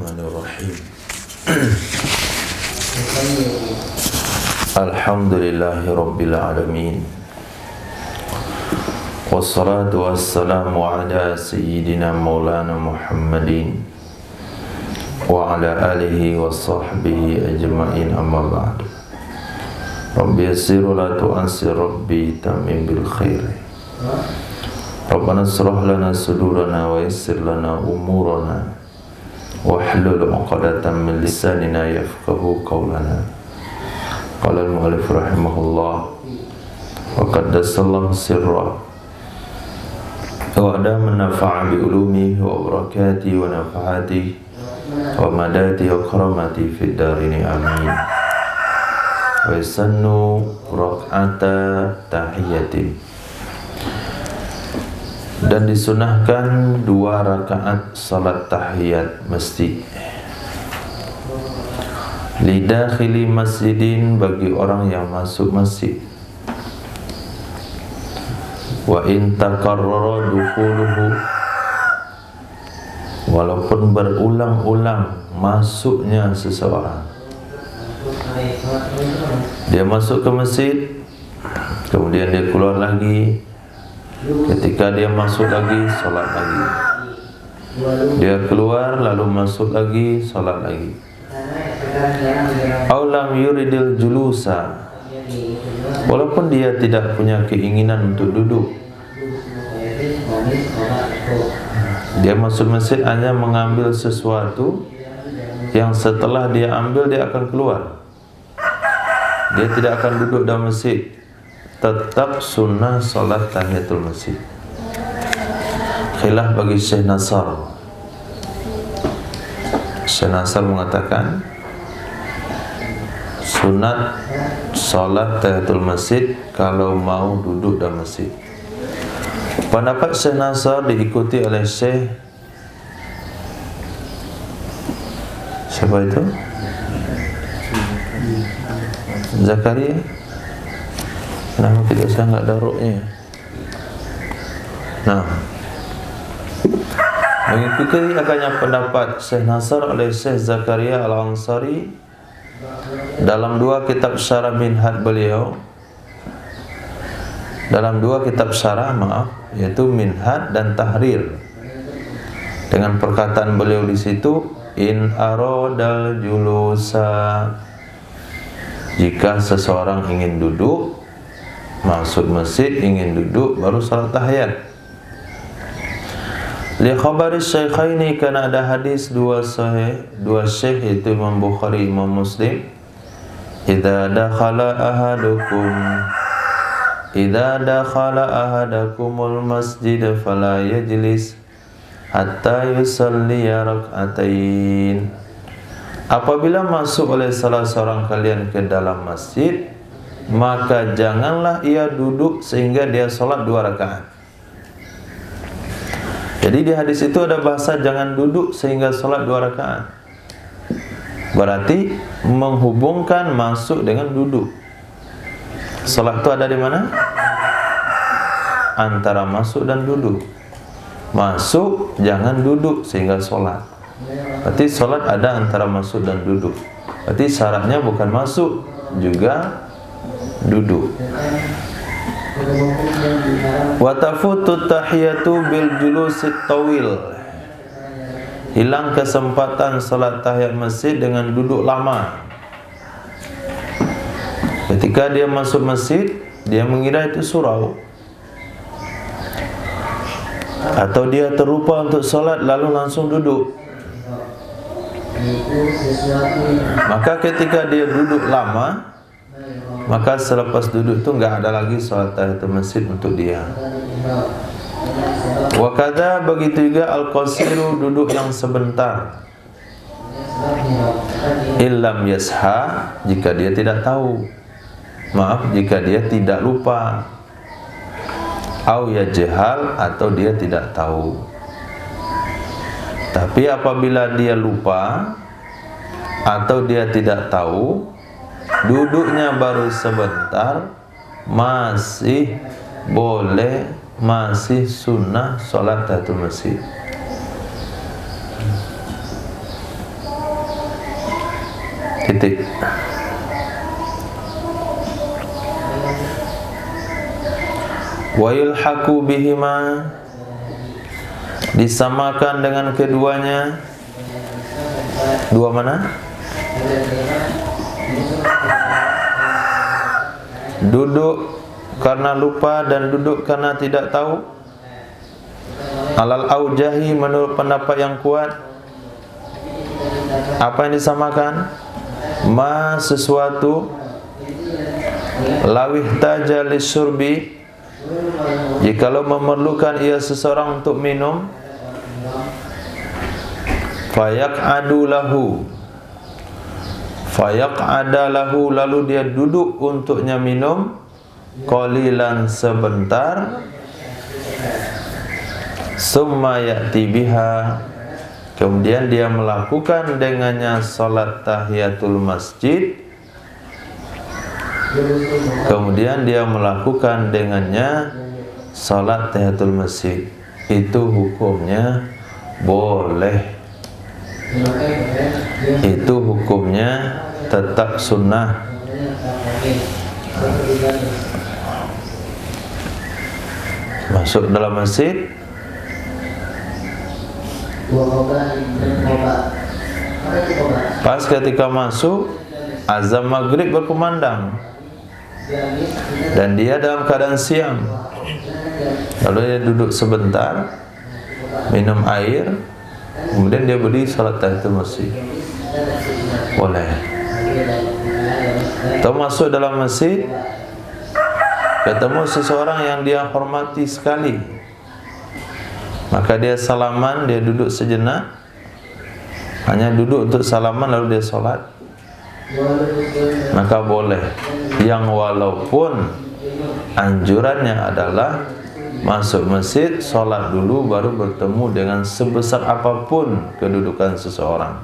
Bismillahirrahmanirrahim. Alhamdulillahi Rabbil Alamin. Wassalatu wassalamu ala Sayyidina Maulana Muhammadin wa ala alihi wa sahbihi ajma'in, amma ba'd. Rabbi yassir wa la tu'assir, Rabbi tamim bil khair. Rabbana shrah lana sudurana wa yassir lana umurana wahlul 'uqdatam min lisanina yafqahu qawlana. Qala al-mu'allif rahimahullah wa qaddasallahu sirra wa adama nafa'a bi ulumihi wa barakatihi wa nafa'atihi wa madatihi wa karamatihi fid darini amin. Wa yasannu rak'ata tahiyatin, dan disunahkan 2 rakaat salat tahiyat masjid. Lidakhili masjidin, bagi orang yang masuk masjid. Wa in takarrara dukhuluhu, walaupun berulang-ulang masuknya seseorang. Dia masuk ke masjid, kemudian dia keluar lagi. Ketika dia masuk lagi, salat lagi. Dia keluar lalu masuk lagi, salat lagi. Aw lam yuridil julusa, walaupun dia tidak punya keinginan untuk duduk. Dia masuk masjid hanya mengambil sesuatu yang setelah dia ambil dia akan keluar. Dia tidak akan duduk dalam masjid. Tetap sunnah salat tahiyatul masjid. Khilaf bagi Syekh Nasr. Syekh Nasr mengatakan sunat salat tahiyatul masjid kalau mau duduk dalam masjid. Pendapat Syekh Nasr diikuti oleh Syekh, siapa itu? Zakaria. Kenapa tidak saya enggak ada ruknya? Nah, mengikuti akannya pendapat Syekh Nasr oleh Syekh Zakaria Al-Ansari dalam 2 kitab syarah Minhaj beliau. Dalam 2 kitab syarah, yaitu Minhaj dan Tahrir. Dengan perkataan beliau di situ, in aradal julusa, jika seseorang ingin duduk, masuk masjid ingin duduk baru salat tahiyat. Li khabari syaikhaini, karena ada hadis 2 syekh, yaitu Imam Bukhari, Imam Muslim. Idza dakhala ahadakumul masjid fala yajlis hatta yusalli rak'atain. Apabila masuk oleh salah seorang kalian ke dalam masjid, maka janganlah ia duduk sehingga dia sholat 2 rakaat. Jadi di hadis itu ada bahasa jangan duduk sehingga sholat 2 rakaat. Berarti menghubungkan masuk dengan duduk. Sholat itu ada di mana? Antara masuk dan duduk. Masuk jangan duduk sehingga sholat. Berarti sholat ada antara masuk dan duduk. Berarti syaratnya bukan masuk, juga duduk. Wa tafutu tahiyatu bil julusit tawil, hilang kesempatan salat tahiyat masjid dengan duduk lama. Ketika dia masuk masjid, dia mengira itu surau, atau dia terlupa untuk salat lalu langsung duduk. Maka ketika dia duduk lama, maka selepas duduk itu enggak ada lagi salat tahiyatul masjid untuk dia. Wa kadza, begitu juga al-qasiru, duduk yang sebentar. Illam yasha, jika dia tidak tahu. Jika dia tidak lupa. Au yajhal, atau dia tidak tahu. Tapi apabila dia lupa atau dia tidak tahu, duduknya baru sebentar, masih boleh, masih sunnah salat tahiyatul masjid. titik. Wa yulhaqu bihima, disamakan dengan keduanya. Dua mana? Duduk karena lupa dan duduk karena tidak tahu. Alal aujahi, menurut pendapat yang kuat. Apa yang disamakan? Ma, sesuatu. Lawih tajalis surbi, jikalau memerlukan ia seseorang untuk minum. Fayaq'adu lahu, fayaq'ada lahu, lalu dia duduk untuknya minum. Qalilan, sebentar. Summa ya'ti biha, kemudian dia melakukan dengannya salat tahiyatul masjid. Kemudian dia melakukan dengannya salat tahiyatul masjid. Itu hukumnya boleh. Itu hukumnya tetap sunnah. Masuk dalam masjid, pas ketika masuk, azan maghrib berkumandang dan dia dalam keadaan siam. Lalu dia duduk sebentar, minum air, kemudian dia berdiri salat tahiyatul masjid. Boleh. Atau masuk dalam masjid, ketemu seseorang yang dia hormati sekali, maka dia salaman, dia duduk sejenak, hanya duduk untuk salaman lalu dia solat, maka boleh. Yang walaupun anjurannya adalah masuk masjid, solat dulu, baru bertemu dengan sebesar apapun kedudukan seseorang.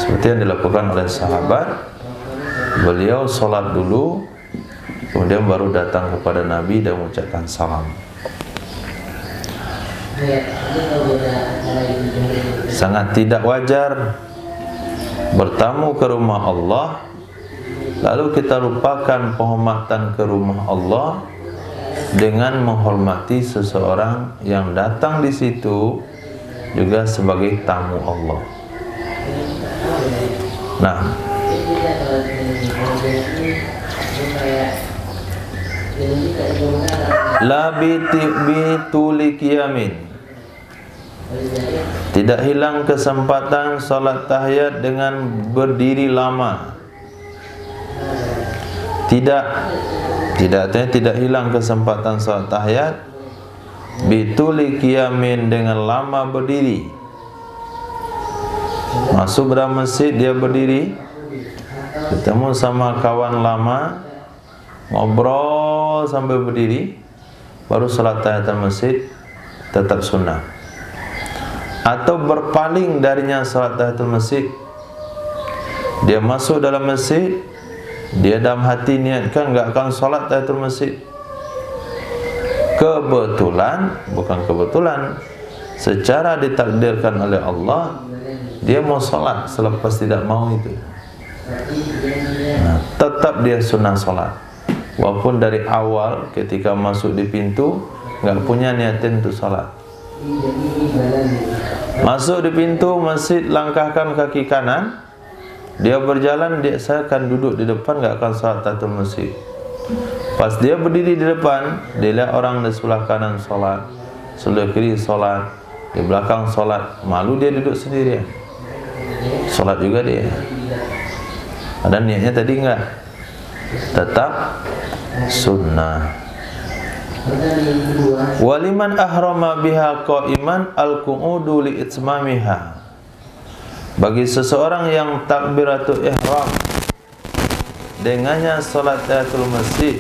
Seperti yang dilakukan oleh sahabat, beliau solat dulu, kemudian baru datang kepada Nabi dan mengucapkan salam. Sangat tidak wajar bertamu ke rumah Allah, lalu kita lupakan penghormatan ke rumah Allah dengan menghormati seseorang yang datang di situ juga sebagai tamu Allah. Nah, la bituli qiyamin, tidak hilang kesempatan salat tahiyat dengan berdiri lama. Tidak hilang kesempatan salat tahiyat bituli qiyamin, dengan lama berdiri. Masuk dalam masjid, dia berdiri, ketemu sama kawan lama, ngobrol sambil berdiri, baru salat tahiyatul masjid, tetap sunnah. Atau berpaling darinya salat tahiyatul masjid, dia masuk dalam masjid, dia dalam hati niatkan enggak akan salat tahiyatul masjid. Bukan kebetulan, secara ditakdirkan oleh Allah, dia mau salat selepas tidak mau itu. Nah, tetap dia sunnah salat. Walaupun dari awal ketika masuk di pintu enggak punya niatan untuk salat. Masuk di pintu masjid, langkahkan kaki kanan, dia berjalan, saya akan duduk di depan, enggak akan salat tahiyatul masjid. Pas dia berdiri di depan, dia lihat orang di sebelah kanan salat, sebelah kiri salat, di belakang salat, malu dia duduk sendirian. Salat juga dia. Ada niatnya tadi enggak? Tetap sunnah. Waliman ahrama biha qa'iman al-qu'udu li itmamiha, bagi seseorang yang takbiratul ihram dengannya salat tahiyatul masjid,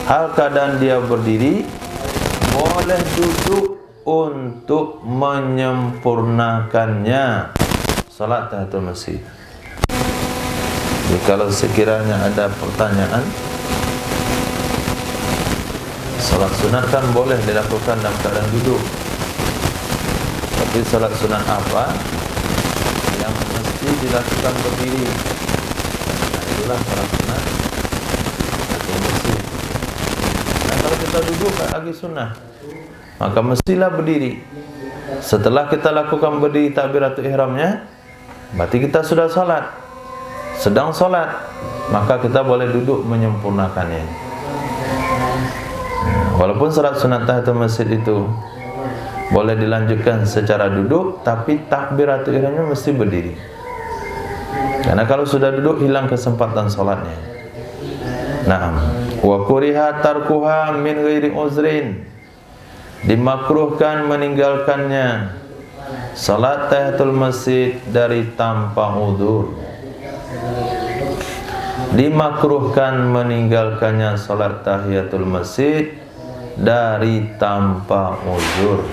hal keadaan dia berdiri, boleh duduk untuk menyempurnakannya salat tahiyatul masjid. Jadi kalau sekiranya ada pertanyaan, salat sunat kan boleh dilakukan dalam keadaan duduk, tapi salat sunat apa yang mesti dilakukan dilakukan berdiri. Nah, itulah salat sunat tahiyatul masjid. Nah, kalau kita duduk lagi sunnah, maka mestilah berdiri. Setelah kita lakukan berdiri takbiratul ihramnya, berarti kita sudah salat. Sedang salat, maka kita boleh duduk menyempurnakannya. Walaupun salat sunat tahiyatul masjid itu boleh dilanjutkan secara duduk, tapi takbiratul ihramnya mesti berdiri. Karena kalau sudah duduk hilang kesempatan salatnya. Naam. Wa kuriha tarkuha min ghairi uzrin. Dimakruhkan meninggalkannya salat tahiyatul masjid dari tanpa uzur. Dimakruhkan meninggalkannya salat tahiyatul masjid dari tanpa uzur.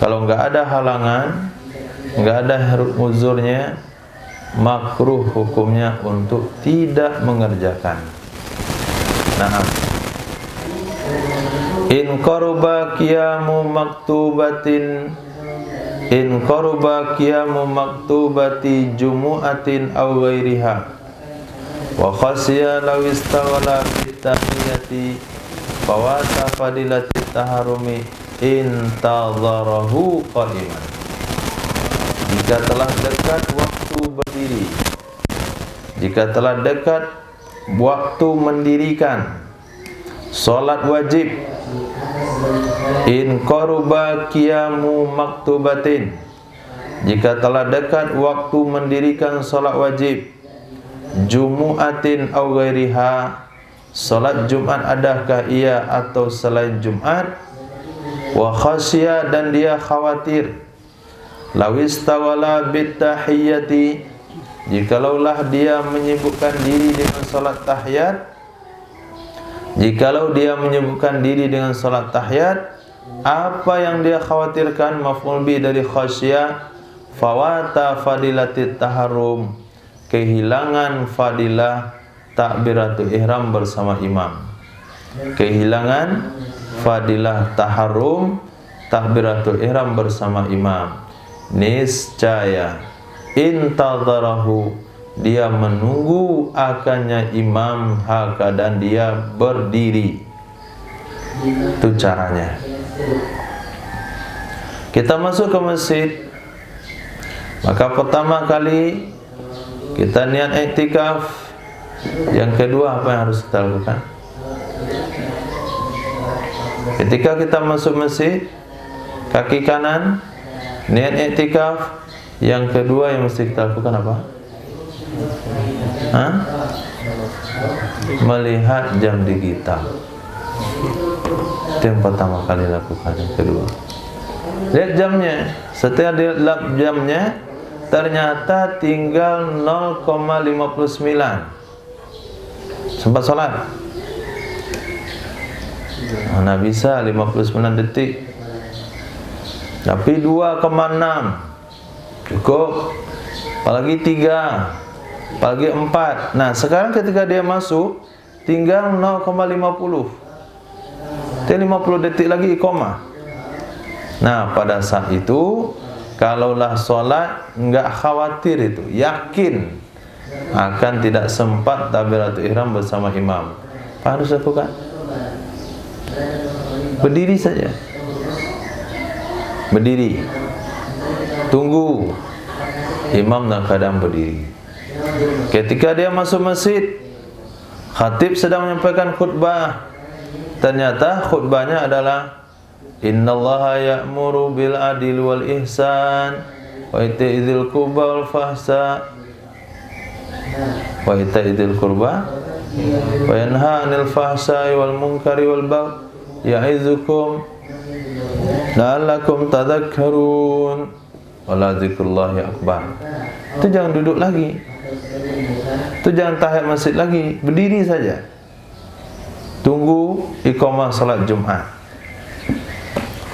Kalau enggak ada halangan, enggak ada uzurnya, makruh hukumnya untuk tidak mengerjakan. Nah, in qaruba qiyamu maktubatin, in qaruba qiyamu maktubati jumu'atin aw ghairiha wa khasiya law istawala fit tahiyati fawata fadilati taharumi intadharahu qa'iman. Jika telah dekat waktu berdiri, jika telah dekat waktu mendirikan salat wajib, in qaruba qiyamu maktubatin, jika telah dekat waktu mendirikan salat wajib, jumu'atin aw ghairiha, salat Jumat adakah ia atau selain Jumat, wa khasya dan dia khawatir, lawistawala bittahiyyati, jikalaulah dia menyibukkan diri dengan salat tahiyat, jikalau dia menyibukkan diri dengan salat tahiyat, apa yang dia khawatirkan maf'ul bi dari khasya, fawata fadilatit taharrum, kehilangan fadilah takbiratul ihram bersama imam. Kehilangan fadilah taharrum takbiratul ihram bersama imam. Niscaya intadharahu, dia menunggu akannya imam hakadan dia berdiri. Itu caranya. Kita masuk ke masjid, maka pertama kali kita niat iktikaf. Yang kedua apa yang harus kita lakukan? Ketika kita masuk masjid, kaki kanan niat iktikaf. Yang kedua yang mesti kita lakukan apa? Melihat jam digital. Itu yang pertama kali lakukan. Yang kedua, lihat jamnya. Setelah lihat jamnya, ternyata tinggal 0,59 sempat sholat. Mana bisa 59 detik, tapi 2,6 cukup, apalagi 3, apalagi 4. Nah sekarang ketika dia masuk tinggal 0,50, 50 detik lagi iqamah. Nah pada saat itu kalaulah sholat enggak khawatir, itu yakin akan tidak sempat takbiratul ihram bersama imam, apa harus lakukan? Berdiri saja. Berdiri, tunggu imam dalam keadaan berdiri. Ketika dia masuk masjid, khatib sedang menyampaikan khutbah, ternyata khutbahnya adalah innallaha ya'muru bil adli wal ihsan wa ita'idzil qurba wal fahsya wa ita'idzil qurba wa yanha 'anil fahsya'i wal munkari wal baghi ya'izukum la'allakum tadhakkarun wala dzikrullahi akbar. Itu jangan duduk lagi, itu jangan tahiyat masjid lagi, berdiri saja. Tunggu iqamah salat Jumat.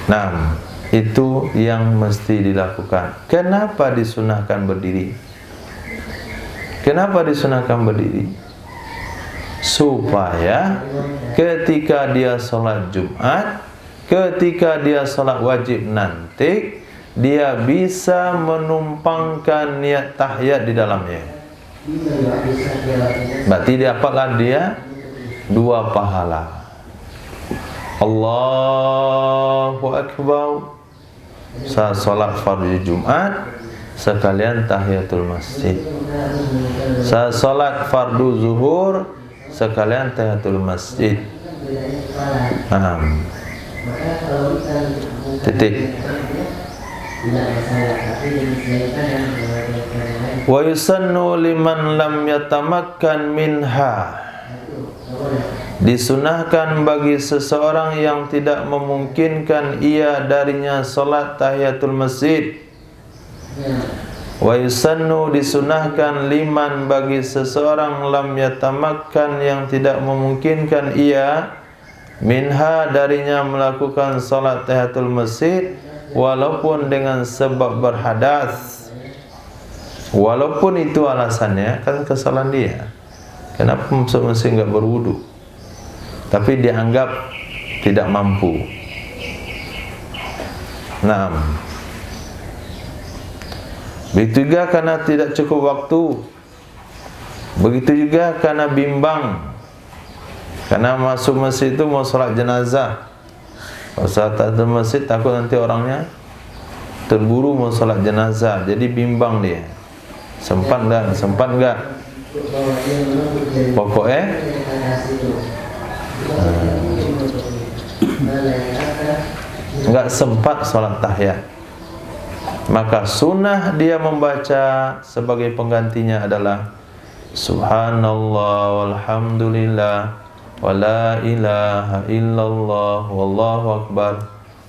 Nah, itu yang mesti dilakukan. Kenapa disunahkan berdiri? Kenapa disunahkan berdiri? Supaya ketika dia sholat Jumat, ketika dia sholat wajib nanti, dia bisa menumpangkan niat tahiyat di dalamnya. Berarti dapatlah dia 2 pahala. Allahu Akbar saat solat fardu Jumat sekalian tahiyatul masjid. Saat solat fardu zuhur sekalian tahiyatul masjid. Titik. Wa yusannu liman lam yatamakkan minha. Disunahkan bagi seseorang yang tidak memungkinkan ia darinya salat tahiyatul masjid. Wa yusannu disunahkan liman bagi seseorang lam yatamakkan yang tidak memungkinkan ia minha darinya melakukan salat tahiyatul masjid walaupun dengan sebab berhadas. Walaupun itu alasannya kan kesalahan dia. Kenapa masuk masjid enggak berwudu? Tapi dianggap tidak mampu. Begitu juga karena tidak cukup waktu. Begitu juga karena bimbang. Karena masuk masjid itu mau sholat jenazah. Kalau sholat tahiyatul masjid takut nanti orangnya terburu mau sholat jenazah. Jadi bimbang dia. Sempat enggak? Sempat enggak? Pokoknya enggak sempat sholat tahiyat, maka sunnah dia membaca sebagai penggantinya adalah subhanallah walhamdulillah wa la ilaha illallah wallahu akbar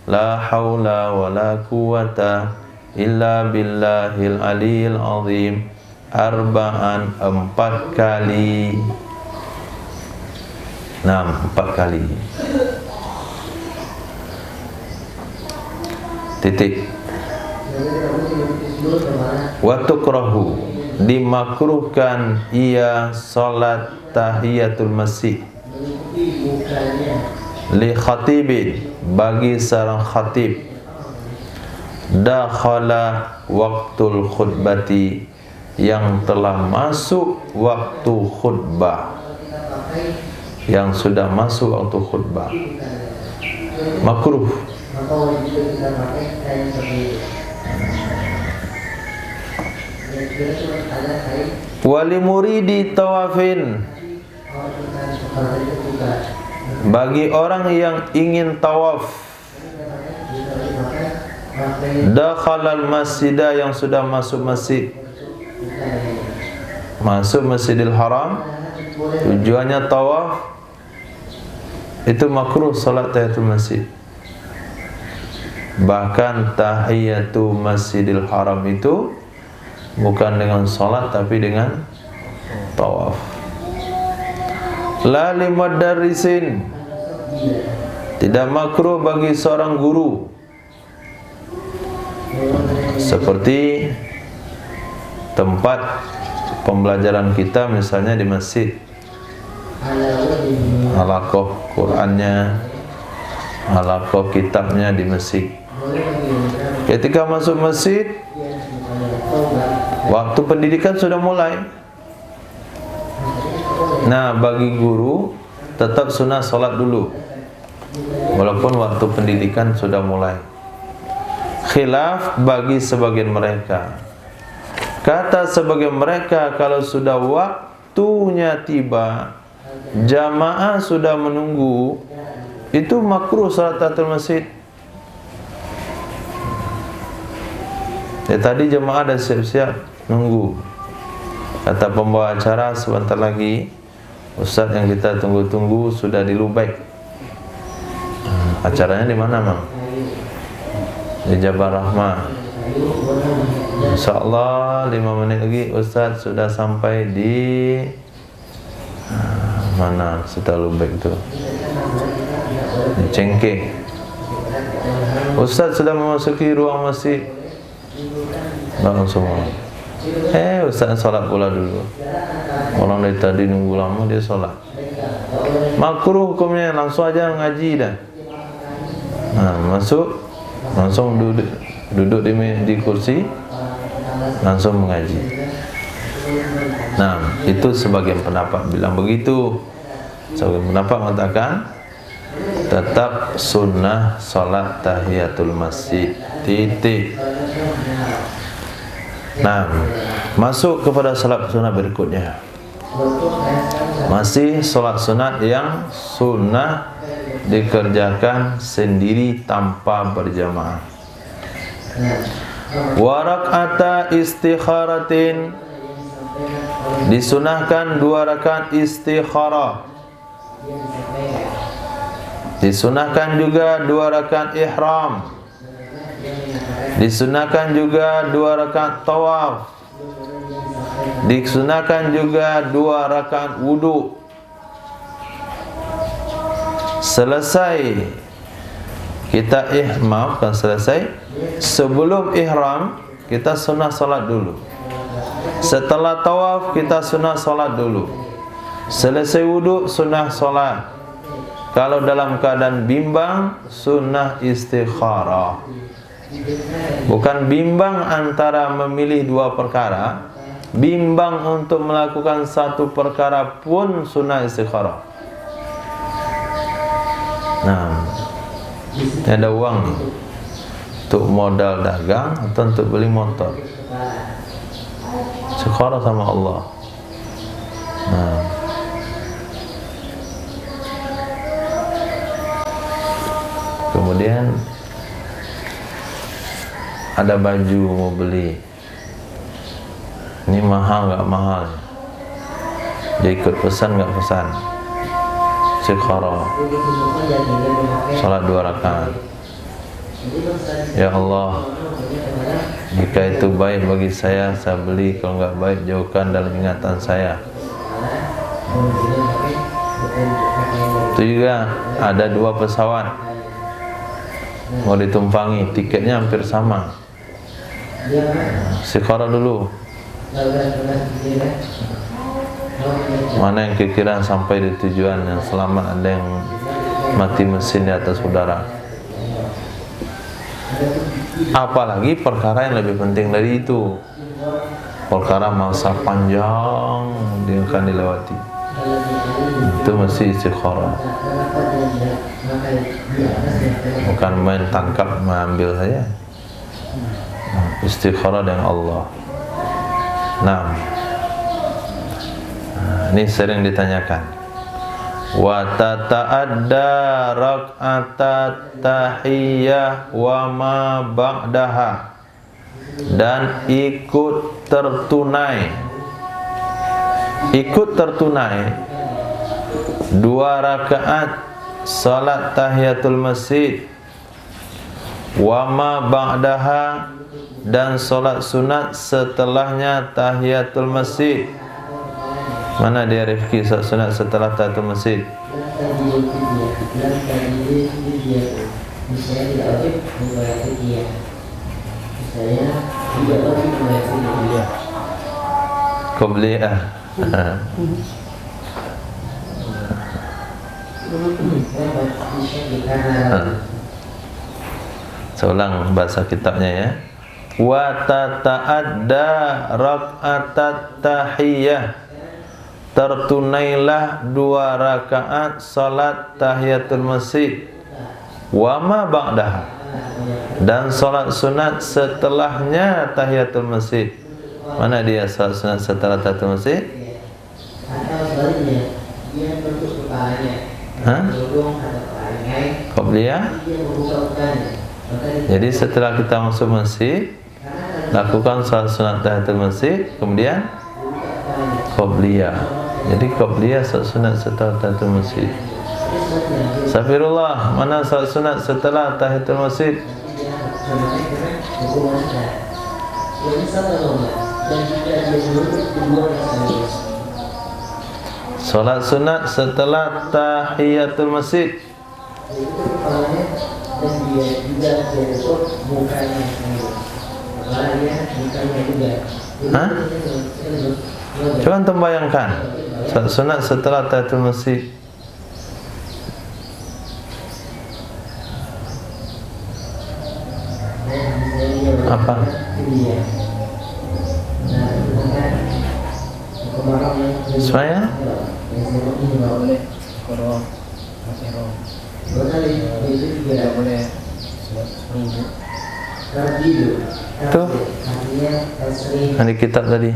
la haula wa la quwata illa billahil aliyil azim arba'an 4 kali. 4 kali. Titik. Wa tukrahu dimakruhkan ia salat tahiyatul masjid li khatibin bagi seorang khatib dakhala waktul khutbati yang telah masuk waktu khutbah, yang sudah masuk waktu khutbah, makruh. Wali muridi tawafin bagi orang yang ingin tawaf, dakhalal masjidah yang sudah masuk masjid, masuk Masjidil Haram, tujuannya tawaf, itu makruh salat tahiyatul masjid. Bahkan tahiyatul Masjidil Haram itu bukan dengan salat tapi dengan tawaf. La limudarrisin, tidak makruh bagi seorang guru, seperti tempat pembelajaran kita misalnya di masjid, halaqah Qur'annya, halaqah kitabnya di masjid. Ketika masuk masjid, waktu pendidikan sudah mulai. Nah, bagi guru tetap sunnah salat dulu, walaupun waktu pendidikan sudah mulai. Khilaf bagi sebagian mereka. Kata sebagian mereka, kalau sudah waktunya tiba, jamaah sudah menunggu, itu makruh salat tahiyatul masjid. Tadi jemaah dah siap-siap nunggu. Kata pembawa acara, sebentar lagi ustaz yang kita tunggu-tunggu sudah di Lubaik. Acaranya di mana, Mang? Di Jabal Rahmah. InsyaAllah 5 menit lagi ustaz sudah sampai di mana setelah Lubaik itu? Di Cengkeh. Ustaz sudah memasuki ruang masjid. Bangun semua. Ustaz sholat pula dulu. Orang dari tadi nunggu lama dia sholat. Makruh hukumnya, langsung aja ngaji dah. Masuk, langsung duduk duduk di kursi langsung mengaji. Nah, itu sebagian pendapat bilang begitu. Sebagian pendapat mengatakan tetap sunnah salat tahiyatul masjid, titik. Nah, masuk kepada salat sunat berikutnya. Masih salat sunat yang sunnah dikerjakan sendiri tanpa berjamaah. Wa rak'ata istikharatin, disunahkan 2 rakaat istikharah. Disunahkan juga 2 rakaat ihram. Disunahkan juga 2 rakaat tawaf. Disunahkan juga 2 rakaat wudu. Selesai kita maafkan selesai, sebelum ihram kita sunnah salat dulu. Setelah tawaf kita sunnah salat dulu. Selesai wudu sunnah salat. Kalau dalam keadaan bimbang sunnah istikharah. Bukan bimbang antara memilih 2 perkara, bimbang untuk melakukan 1 perkara pun sunnah istikharah. Nah, ada uang nih untuk modal dagang atau untuk beli motor, istikharah sama Allah. Nah, kemudian ada baju mau beli, ini mahal nggak mahal, dia ikut pesan nggak pesan, istikharah, salat 2 rakaat. Ya Allah, jika itu baik bagi saya beli. Kalau nggak baik, jauhkan dalam ingatan saya. Itu juga ada 2 pesawat mau ditumpangi, tiketnya hampir sama. Istikharah dulu, mana yang kira-kira sampai di tujuan, yang selamat, ada yang mati mesin di atas udara. Apalagi perkara yang lebih penting dari itu, perkara masa panjang yang akan dilewati, itu mesti istikharah. Bukan main tangkap mengambil saja. Istikharah dengan Allah. Nah, ini sering ditanyakan. Wa tata'adda rak'atat tahiyyah wa ma ba'daha, dan ikut tertunai 2 rakaat salat tahiyatul masjid, wa ma ba'daha, dan salat sunat setelahnya tahiyatul masjid. Mana dia Rifki salat sunat setelah tahiyatul masjid? Qabliyah. Seulang bahasa kitabnya ya. Wa tata'adda rak'atat tahiyyah, tertunailah 2 rakaat salat tahiyatul masjid, wa ma ba'daha, dan salat sunat setelahnya tahiyatul masjid. Mana dia salat sunat setelah tahiyatul masjid? Qabliyah. Jadi setelah kita masuk masjid, lakukan salat sunat tahiyatul masjid, kemudian qabliyah. Jadi qabliyah salat sunat setelah tahiyatul masjid. Astagfirullah, mana salat sunat setelah tahiyatul masjid? Salat sunat setelah tahiyatul masjid. Hah? Coba antum bayangkan salat sunat setelah tahiyatul masjid. Supaya tuh di kitab tadi.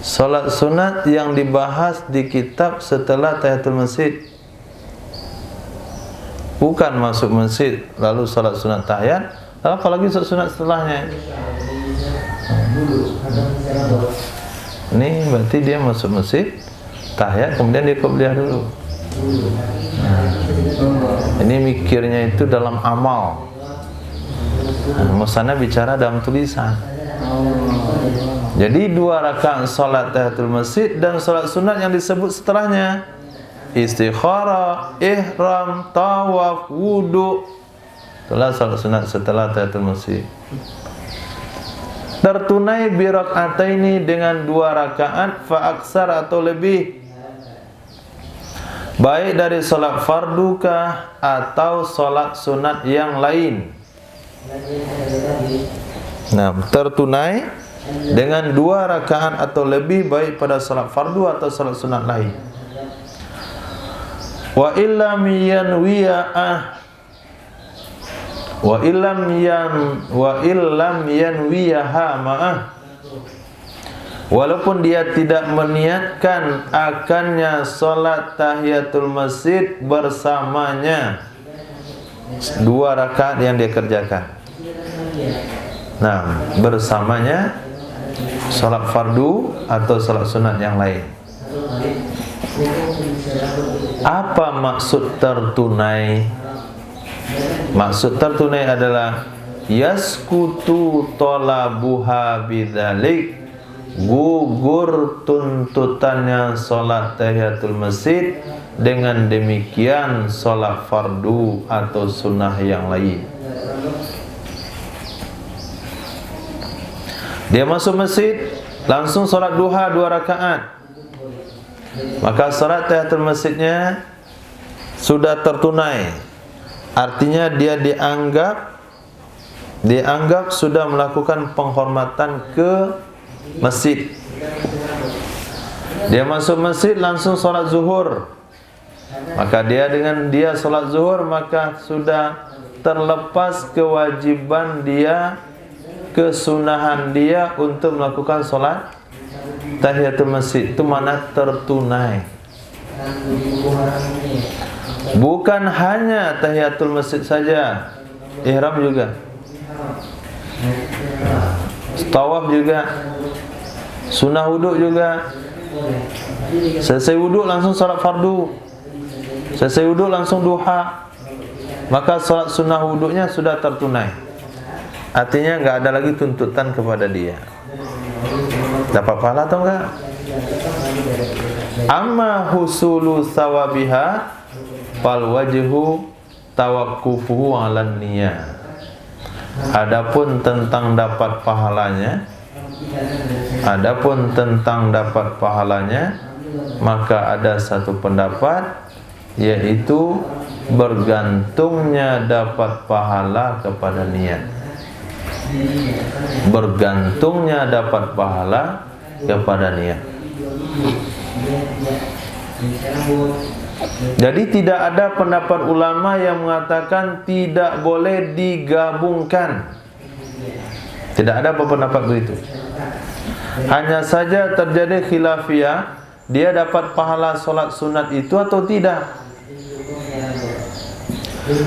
Salat sunat yang dibahas di kitab setelah tahiyatul masjid, bukan masuk masjid lalu salat sunat tahiyat, apalagi salat sunat setelahnya. Ini berarti dia masuk masjid tahiyat kemudian dia qobliyah dulu. Ini mikirnya itu dalam amal. Musana bicara dalam tulisan. Jadi 2 rakaat salat tahiyatul masjid dan salat sunat yang disebut setelahnya, istikharah, ihram, tawaf, wudu. Itulah salat sunat setelah tahiyatul masjid. Tertunai bi raka'ataini dengan 2 rakaat fa aksar atau lebih, baik dari salat fardukah atau salat sunat yang lain. Nah, tertunai dengan 2 rakaat atau lebih, baik pada salat fardu atau salat sunat lain. Wa illam yanwiyaha ma'ah, walaupun dia tidak meniatkan akannya salat tahiyatul masjid bersamanya 2 rakaat yang dia kerjakan. Nah, bersamanya salat fardu atau salat sunat yang lain. Apa maksud tertunai? Maksud tertunai adalah yaskutu talabuha bidzalik, gugur tuntutannya salat tahiyatul masjid dengan demikian salat fardu atau sunnah yang lain. Dia masuk masjid langsung salat duha 2 rakaat, maka salat tahiyatul masjidnya sudah tertunai. Artinya dia dianggap sudah melakukan penghormatan ke masjid. Dia masuk masjid langsung salat zuhur, maka dengan dia salat zuhur maka sudah terlepas kewajiban dia, kesunahan dia untuk melakukan salat tahiyatul masjid. Itu mana tertunai. Bukan hanya tahiyatul masjid saja, ihram juga, tawaf juga, sunnah wuduk juga. Selesai wuduk langsung salat fardu, selesai wuduk langsung duha, maka salat sunnah wuduknya sudah tertunai. Artinya enggak ada lagi tuntutan kepada dia. Dapat pahala atau enggak? Amma husulu sawabiha fal wajhu tawakkufuhu 'alan niyah. Adapun tentang dapat pahalanya, maka ada satu pendapat, yaitu bergantungnya dapat pahala kepada niat. Bergantungnya dapat pahala kepada niat. Jadi tidak ada pendapat ulama yang mengatakan tidak boleh digabungkan. Tidak ada pendapat begitu. Hanya saja terjadi khilafiyah, dia dapat pahala solat sunat itu atau tidak.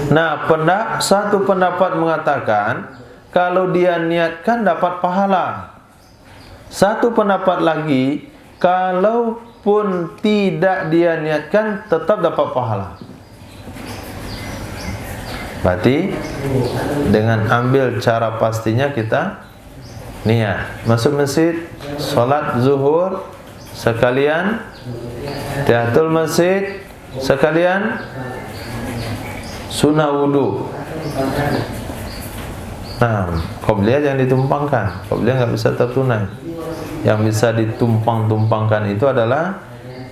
Nah, satu pendapat mengatakan kalau dia niatkan dapat pahala. Satu pendapat lagi, kalaupun tidak dia niatkan tetap dapat pahala. Berarti dengan ambil cara pastinya kita niat masuk masjid, salat zuhur sekalian, tahiyatul masjid sekalian, sunnah wudu. Nah, qobliyah jangan ditumpangkan. Qobliyah enggak bisa tertunai. Yang bisa ditumpang-tumpangkan itu adalah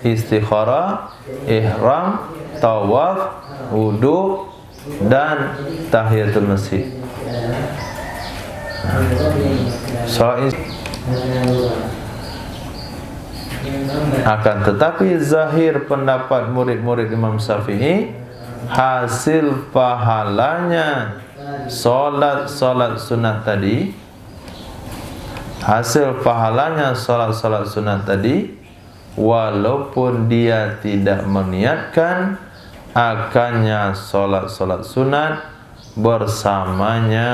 istikharah, ihram, tawaf, wudu, dan tahiyatul masjid. Akan tetapi zahir pendapat murid-murid Imam Syafi'i, hasil pahalanya solat sunat tadi, hasil pahalanya solat sunat tadi, walaupun dia tidak meniatkan akannya solat sunat bersamanya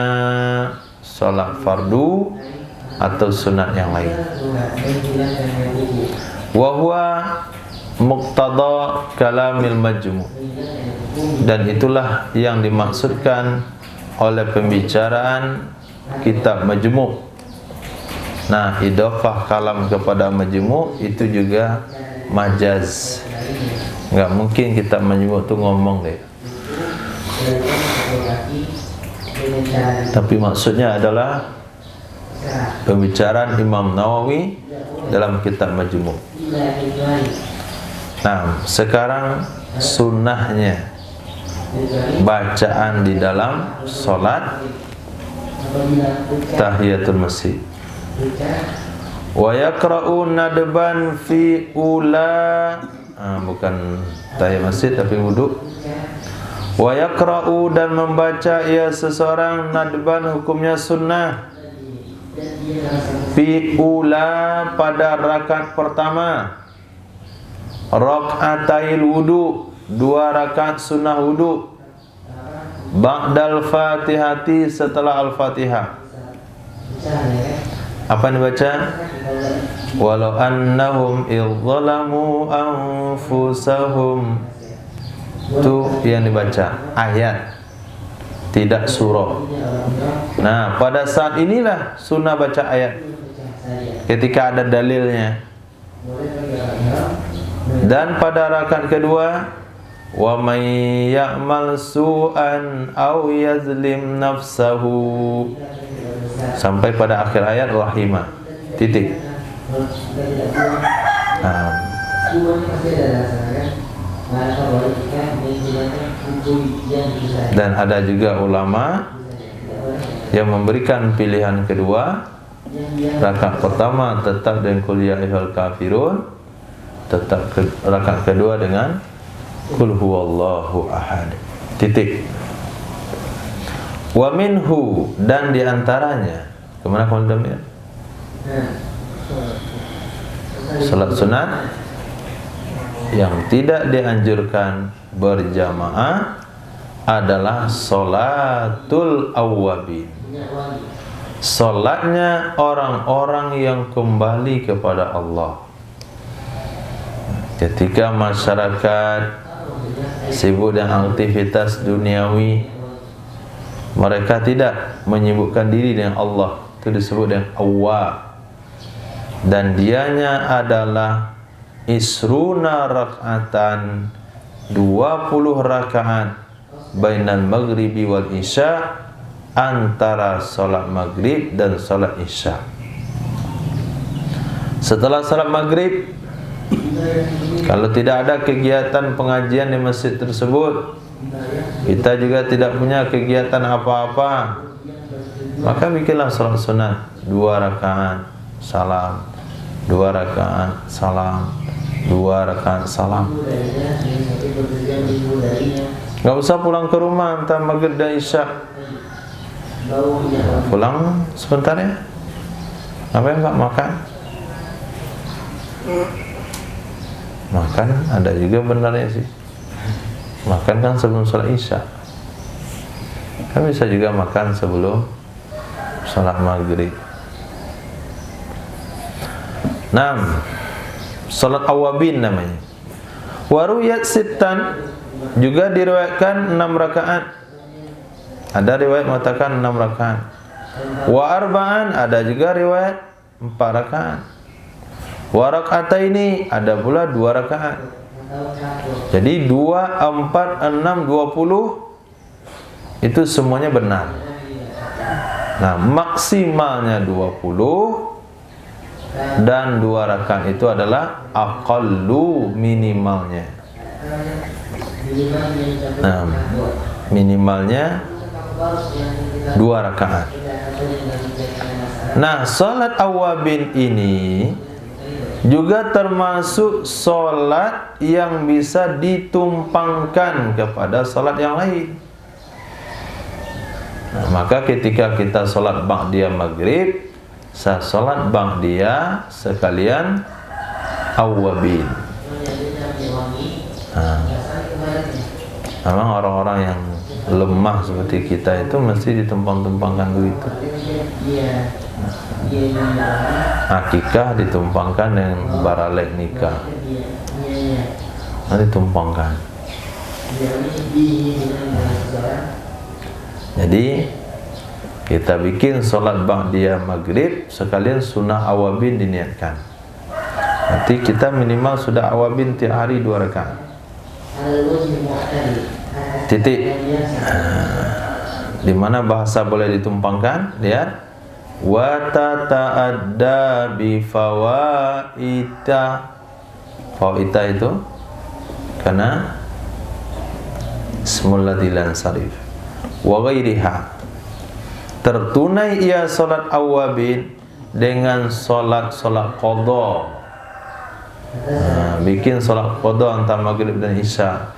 solat fardu atau sunat yang lain. Wa huwa muqtada kalamil majmu', dan itulah yang dimaksudkan oleh pembicaraan kitab majmu'. Nah, idhofah kalam kepada majmu' itu juga majaz. Enggak mungkin kitab majmu' itu ngomong deh. Tapi maksudnya adalah pembicaraan Imam Nawawi dalam kitab Majmu'. Nah, sekarang sunnahnya bacaan di dalam solat tahiyatul masjid. Wa yaqra'u nadban fi ula, bukan tahiyat masjid tapi wudu. Wa yaqra'u, dan membaca ia seseorang nadban hukumnya sunnah fi ula, pada rakaat pertama, raka'atail wudu, 2 rakaat sunnah wudu, ba'dal fatihati, setelah al-fatihah. Apa yang dibaca? Walau annahum idzalamu anfusahum, itu yang dibaca ayat, tidak surah. Nah, pada saat inilah sunnah baca ayat ketika ada dalilnya. Dan pada rakaat kedua, wa may ya'mal su'an aw yazlim nafsahu, sampai pada akhir ayat rahimah, titik. Dan ada juga ulama yang memberikan pilihan kedua, rakaat pertama tetap dengan qul ya ayyuhal kafirun, tetap rakaat kedua dengan qul huwallahu ahad, titik. Wa minhu, dan diantaranya, kemana kamu lihat? Salat sunat yang tidak dianjurkan berjamaah adalah salatul awwabin, salatnya orang-orang yang kembali kepada Allah. Ketika masyarakat sibuk dengan aktivitas duniawi, mereka tidak menyibukkan diri dengan Allah, itu disebut dengan awwab. Dan dianya adalah isruna rak'atan, 20 rakaat, bainal maghribi wal isya, antara salat maghrib dan salat isya. Setelah salat maghrib, kalau tidak ada kegiatan pengajian di masjid tersebut, kita juga tidak punya kegiatan apa-apa, maka bikinlah salat sunat, 2 rakaat salam, 2 rakaat salam, 2 rakaat salam. Gak usah pulang ke rumah antara maghrib dan isya. Pulang sebentar ya. Ngapain Pak? Makan? Makan ada juga benarnya sih. Makan kan sebelum sholat isya. Kan bisa juga makan sebelum sholat maghrib. 6. Salat awabin namanya. Waruyat sittan, juga diriwayatkan 6 rakaat. Ada riwayat mengatakan 6 rakaat. Wa arba'an, ada juga riwayat 4 rakaat. Wa raka'ataini, ada pula 2 rakaat. Jadi 2, 4, 6, 20 itu semuanya benar. Nah, maksimalnya 20 dan 2 rakaat itu adalah aqallu, minimalnya. Nah, minimalnya 2 rakaat. Nah, salat awabin ini Juga termasuk solat yang bisa ditumpangkan kepada solat yang lain. Nah, maka ketika kita solat ba'diyah maghrib, sah solat ba'diyah sekalian awwabin. Memang orang-orang yang lemah seperti kita itu mesti ditumpang-tumpangkan begitu. Akikah ditumpangkan dengan baralek nikah, ditumpangkan. Jadi kita bikin solat ba'diyah maghrib sekalian sunnah awabin diniatkan. Nanti kita minimal sudah awabin tiap hari 2 rakaat. Titik. Di mana bahasa boleh ditumpangkan? Lihat. Wa tata'adda bi fawaita. Fawaita itu karena ismul ladzi lan sarif. Wa ghairiha. Tertunai ia solat awabin dengan solat-solat qadha. Bikin solat qadha antara maghrib dan isya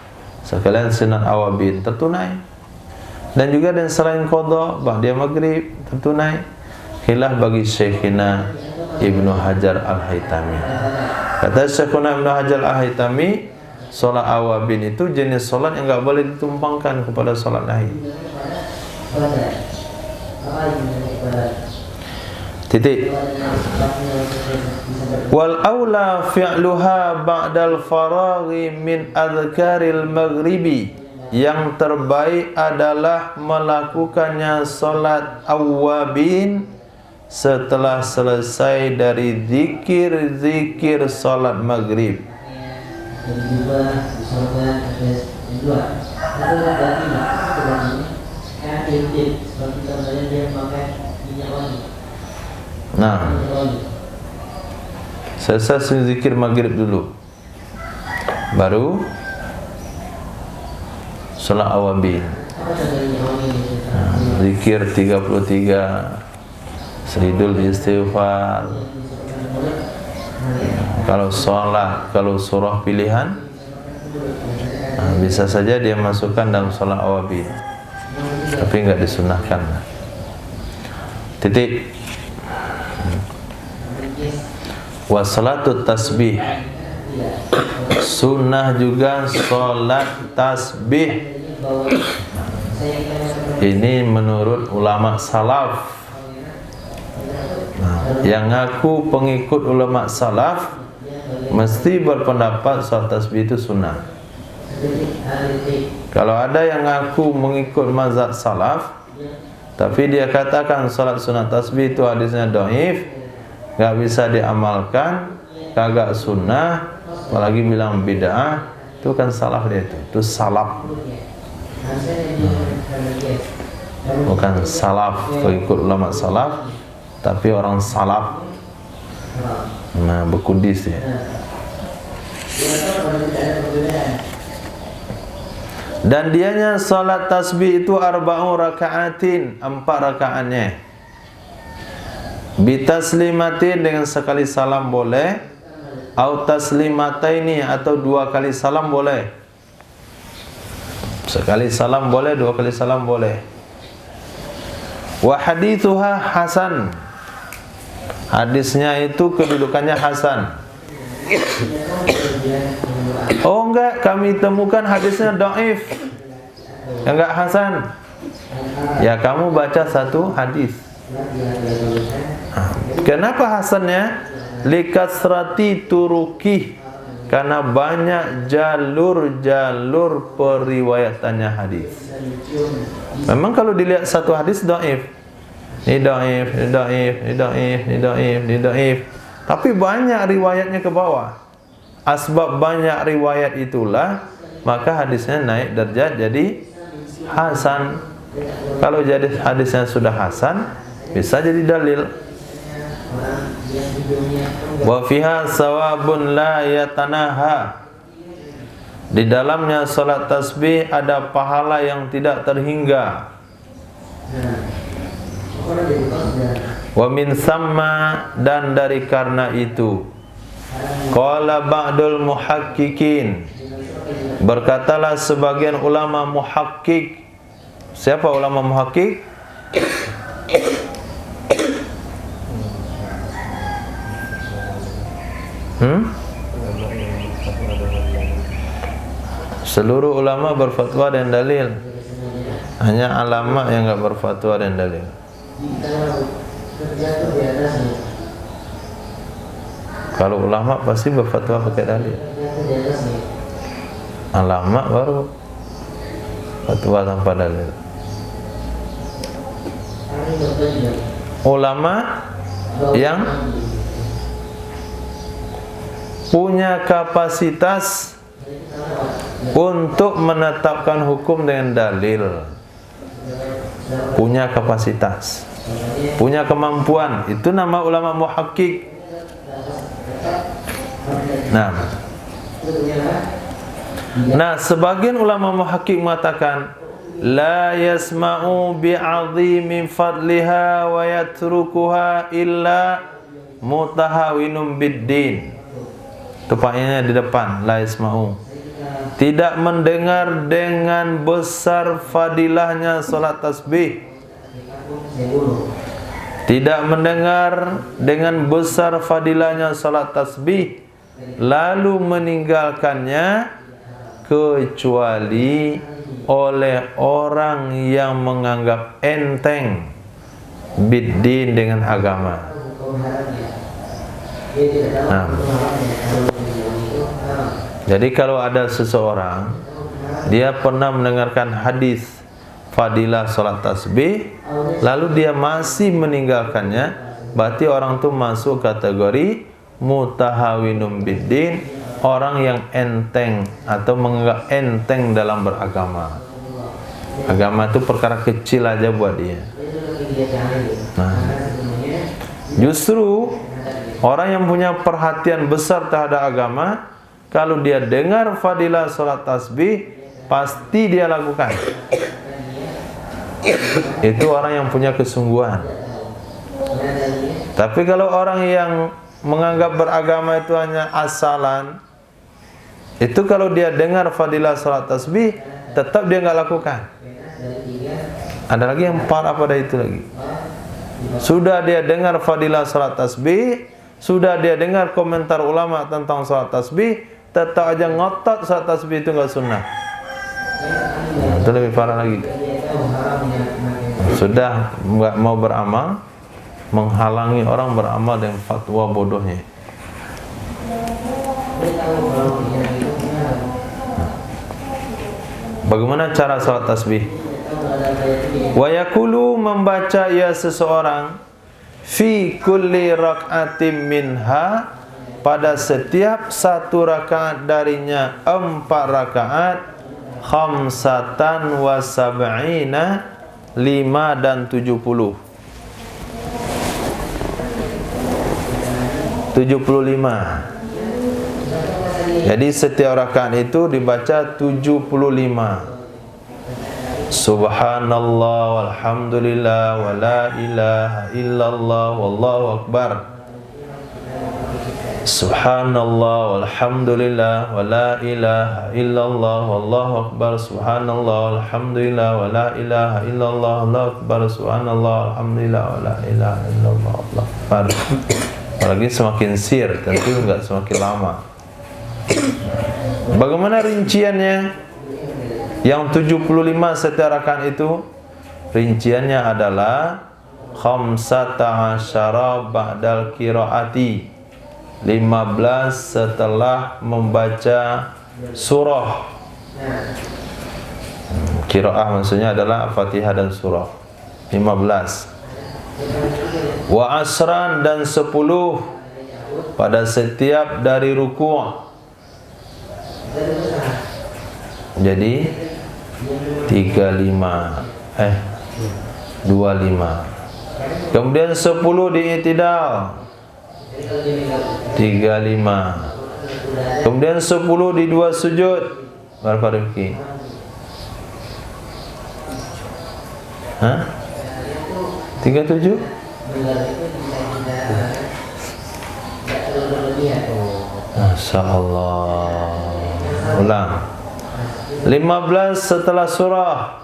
sekalian sunat awabin tertunai. Dan juga dan selain qadha ba'diyah maghrib tertunai. Khilaf bagi Syekhina Ibnu Hajar Al-Haytami. Kata Syekhina Ibnu Hajar Al-Haytami, solat awabin itu jenis solat yang enggak boleh ditumpangkan kepada solat lain. Titik. Wal aula fi'luha ba'dal faraghi min adhkaril maghribi. Yang terbaik adalah melakukannya solat awabin setelah selesai dari zikir-zikir solat maghrib. Nah, selesai zikir maghrib dulu, baru solat awabin. Zikir 33 Seridul istighfar. Kalau sholat, kalau surah pilihan, bisa saja dia masukkan dalam sholat awabin, tapi enggak disunahkan. Titik. Wassalatu tasbih. Sunnah juga sholat tasbih. Ini menurut ulama salaf. Yang ngaku pengikut ulama salaf mesti berpendapat salat tasbih itu sunnah. Kalau ada yang ngaku mengikut mazhab salaf tapi dia katakan salat sunat tasbih itu hadisnya dhaif, enggak bisa diamalkan, kagak sunnah, apalagi bilang bid'ah, itu kan salaf dia itu salaf. Bukan salaf pengikut ulama salaf, tapi orang salaf. Nah, berkudis ya. Dan dianya salat tasbih itu arba'u raka'atin, 4 rakaatnya. Bitaslimatin dengan sekali salam boleh, au taslimataini atau 2 kali salam boleh. Sekali salam boleh, 2 kali salam boleh. Wa hadithuha hasan. Hadisnya itu kedudukannya hasan. Oh enggak, kami temukan hadisnya dhaif, enggak hasan. Ya kamu baca satu hadis. Kenapa hasannya? Likasrati turuki, karena banyak jalur-jalur periwayatannya hadis. Memang kalau dilihat satu hadis dhaif, ini dhaif, ini dhaif, ini dhaif, ini dhaif, ini dhaif, tapi banyak riwayatnya ke bawah. Asbab banyak riwayat itulah maka hadisnya naik derajat jadi hasan. Kalau jadi hadisnya sudah hasan, bisa jadi dalil. Wa fiha sawabun la yatanaha. Di dalamnya salat tasbih ada pahala yang tidak terhingga. Wa min samma, dan dari karena itu, Qala ba'dul muhaqqiqin, berkatalah sebagian ulama muhakkik. Siapa ulama muhakkik? Seluruh ulama berfatwa dan dalil. Hanya ulama yang enggak berfatwa dan dalil. Kalau ulama pasti berfatwa pakai dalil. Ulama baru fatwa tanpa dalil. Ulama yang punya kapasitas untuk menetapkan hukum dengan dalil, punya kapasitas, punya kemampuan, itu nama ulama muhakkik. Nah, sebagian ulama muhakkik mengatakan la yasma'u bi'azimi fadliha wa yatrukuha illa mutahawinum biddin. Tepatnya di depan, la yasma'u, tidak mendengar dengan besar fadilahnya salat tasbih, tidak mendengar dengan besar fadilahnya salat tasbih lalu meninggalkannya kecuali oleh orang yang menganggap enteng biddin dengan agama. Jadi kalau ada seseorang dia pernah mendengarkan hadis fadilah salat tasbih lalu dia masih meninggalkannya, berarti orang itu masuk kategori mutahawinum biddin, orang yang enteng atau menganggap enteng dalam beragama. Agama itu perkara kecil aja buat dia. Justru orang yang punya perhatian besar terhadap agama, kalau dia dengar fadilah salat tasbih, pasti dia lakukan. Itu orang yang punya kesungguhan. Tapi kalau orang yang menganggap beragama itu hanya asalan, itu kalau dia dengar fadilah salat tasbih, tetap dia nggak lakukan. Ada lagi yang parah pada itu lagi. Sudah dia dengar fadilah salat tasbih, sudah dia dengar komentar ulama tentang salat tasbih, tetap aja ngotot salat tasbih itu nggak sunnah. Itu lebih parah lagi. Sudah nggak mau beramal, menghalangi orang beramal dengan fatwa bodohnya. Bagaimana cara salat tasbih? Wa yaqulu, membaca ya seseorang fi kulli rak'atin minha, pada setiap satu rakaat darinya 4 rakaat, khamsatan wa sab'ina, 5 dan 70. 75. Jadi setiap rakaat itu dibaca 75. Subhanallah walhamdulillah wa la ilaha illallah wallahu akbar. Subhanallah walhamdulillah wa la ilaha illallah wallahu akbar. Subhanallah walhamdulillah wa la ilaha illallah wallahu akbar. Subhanallah walhamdulillah wa la ilaha illallah wallahu akbar. Apalagi semakin sir, tentu enggak semakin lama. Bagaimana rinciannya? Yang 75 setiap rakaat itu rinciannya adalah khamsata asyara ba'dal qiraati, 15 setelah membaca surah. Qiraah maksudnya adalah Fatihah dan surah. 15. Wa asran, dan 10 pada setiap dari ruku'. Jadi 25. Kemudian 10 di i'tidal, 35. Kemudian 10 di 2 sujud. Berapa Rifki? Hah? 37? Masya Allah. Ulang. 15 setelah surah,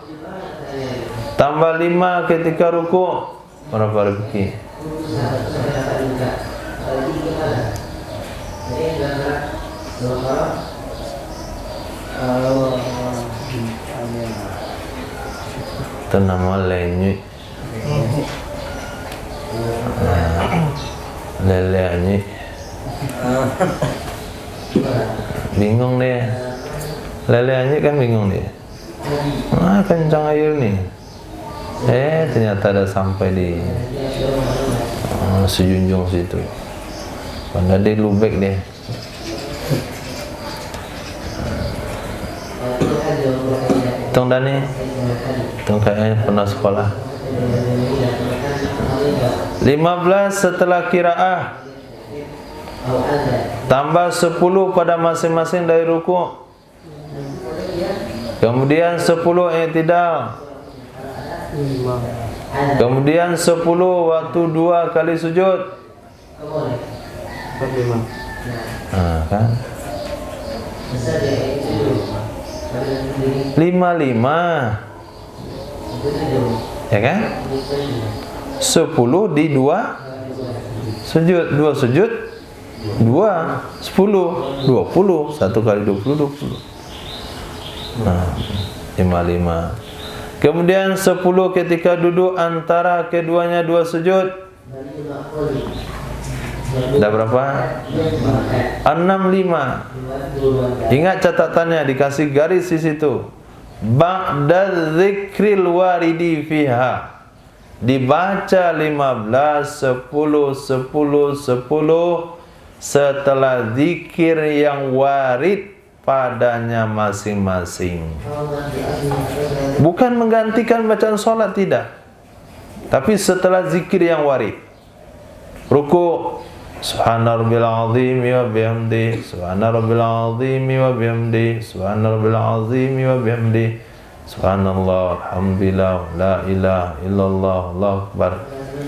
tambah 5 ketika ruku'. Berapa Rifki? Itu nama lenyuk. Lele anyik. Bingung dia. Lele anyik kan bingung dia. Kencang air nih. Ternyata ada sampai di sejunjung situ. Padahal di Lubek dia. Hitung Dani. Hitung kayaknya pernah sekolah. 15 setelah qiraah, tambah 10 pada masing-masing dari ruku'. Kemudian 10 i'tidal. Kemudian 10 waktu 2 kali sujud. Kan? 55. Ya kan? 10 di 2 sujud, 2 sujud 2, 10, 20, 1 kali 20, 20. 55. Kemudian 10 ketika duduk antara keduanya 2 sujud. Dah berapa? 65. Ingat catatannya, dikasih garis di situ. Ba'da dzikril waridi fiha. Dibaca 15, 10, 10, 10 setelah zikir yang warid padanya masing-masing. Bukan menggantikan bacaan sholat, tidak. Tapi setelah zikir yang warid. Ruku' Subhana rabbil azim wa bihamdi, Subhana rabbil azim wa bihamdi, Subhana rabbil azim wa bihamdi, Subhanallah, alhamdulillah, la ilaha illallah, Allahu akbar,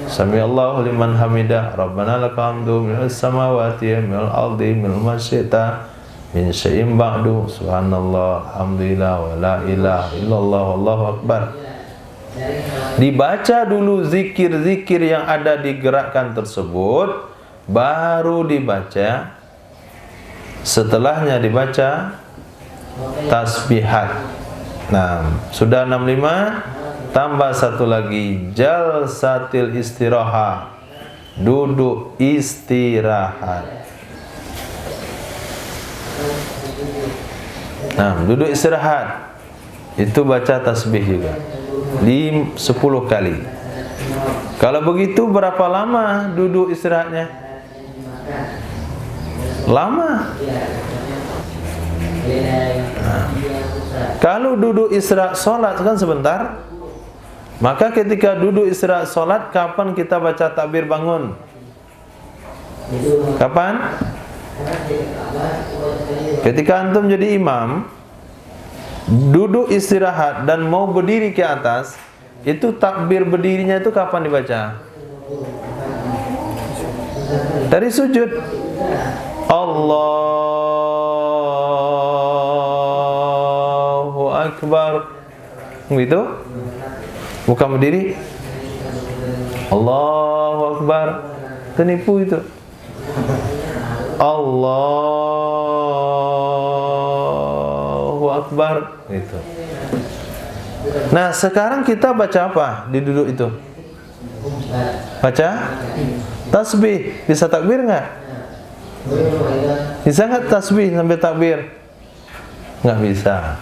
sami'allahu liman hamidah, Rabbana lakal hamdu minas samawati minal ardi minal masyita min syai'in ba'du, Subhanallah, alhamdulillah, wa la ilaha illallah, Allahu akbar. Dibaca dulu zikir-zikir yang ada di gerakan tersebut, baru dibaca. Setelahnya dibaca tasbihat. Nah, sudah 65, tambah satu lagi, jalsatil istirahat, duduk istirahat. Nah, duduk istirahat itu baca tasbih juga 10 kali. Kalau begitu berapa lama duduk istirahatnya? Lama. Nah, kalau duduk istirahat sholat kan sebentar. Maka ketika duduk istirahat sholat, kapan kita baca takbir bangun? Kapan? Ketika antum jadi imam, duduk istirahat dan mau berdiri ke atas, itu takbir berdirinya itu kapan dibaca? Dari sujud. Allahu Akbar. Begitu? Bukan berdiri. Allahu Akbar. Tenipu itu. Allahu Akbar. Gitu. Nah, sekarang kita baca apa di duduk itu? Baca tasbih. Bisa takbir nggak? Bisa nggak tasbih sampai takbir? Nggak bisa.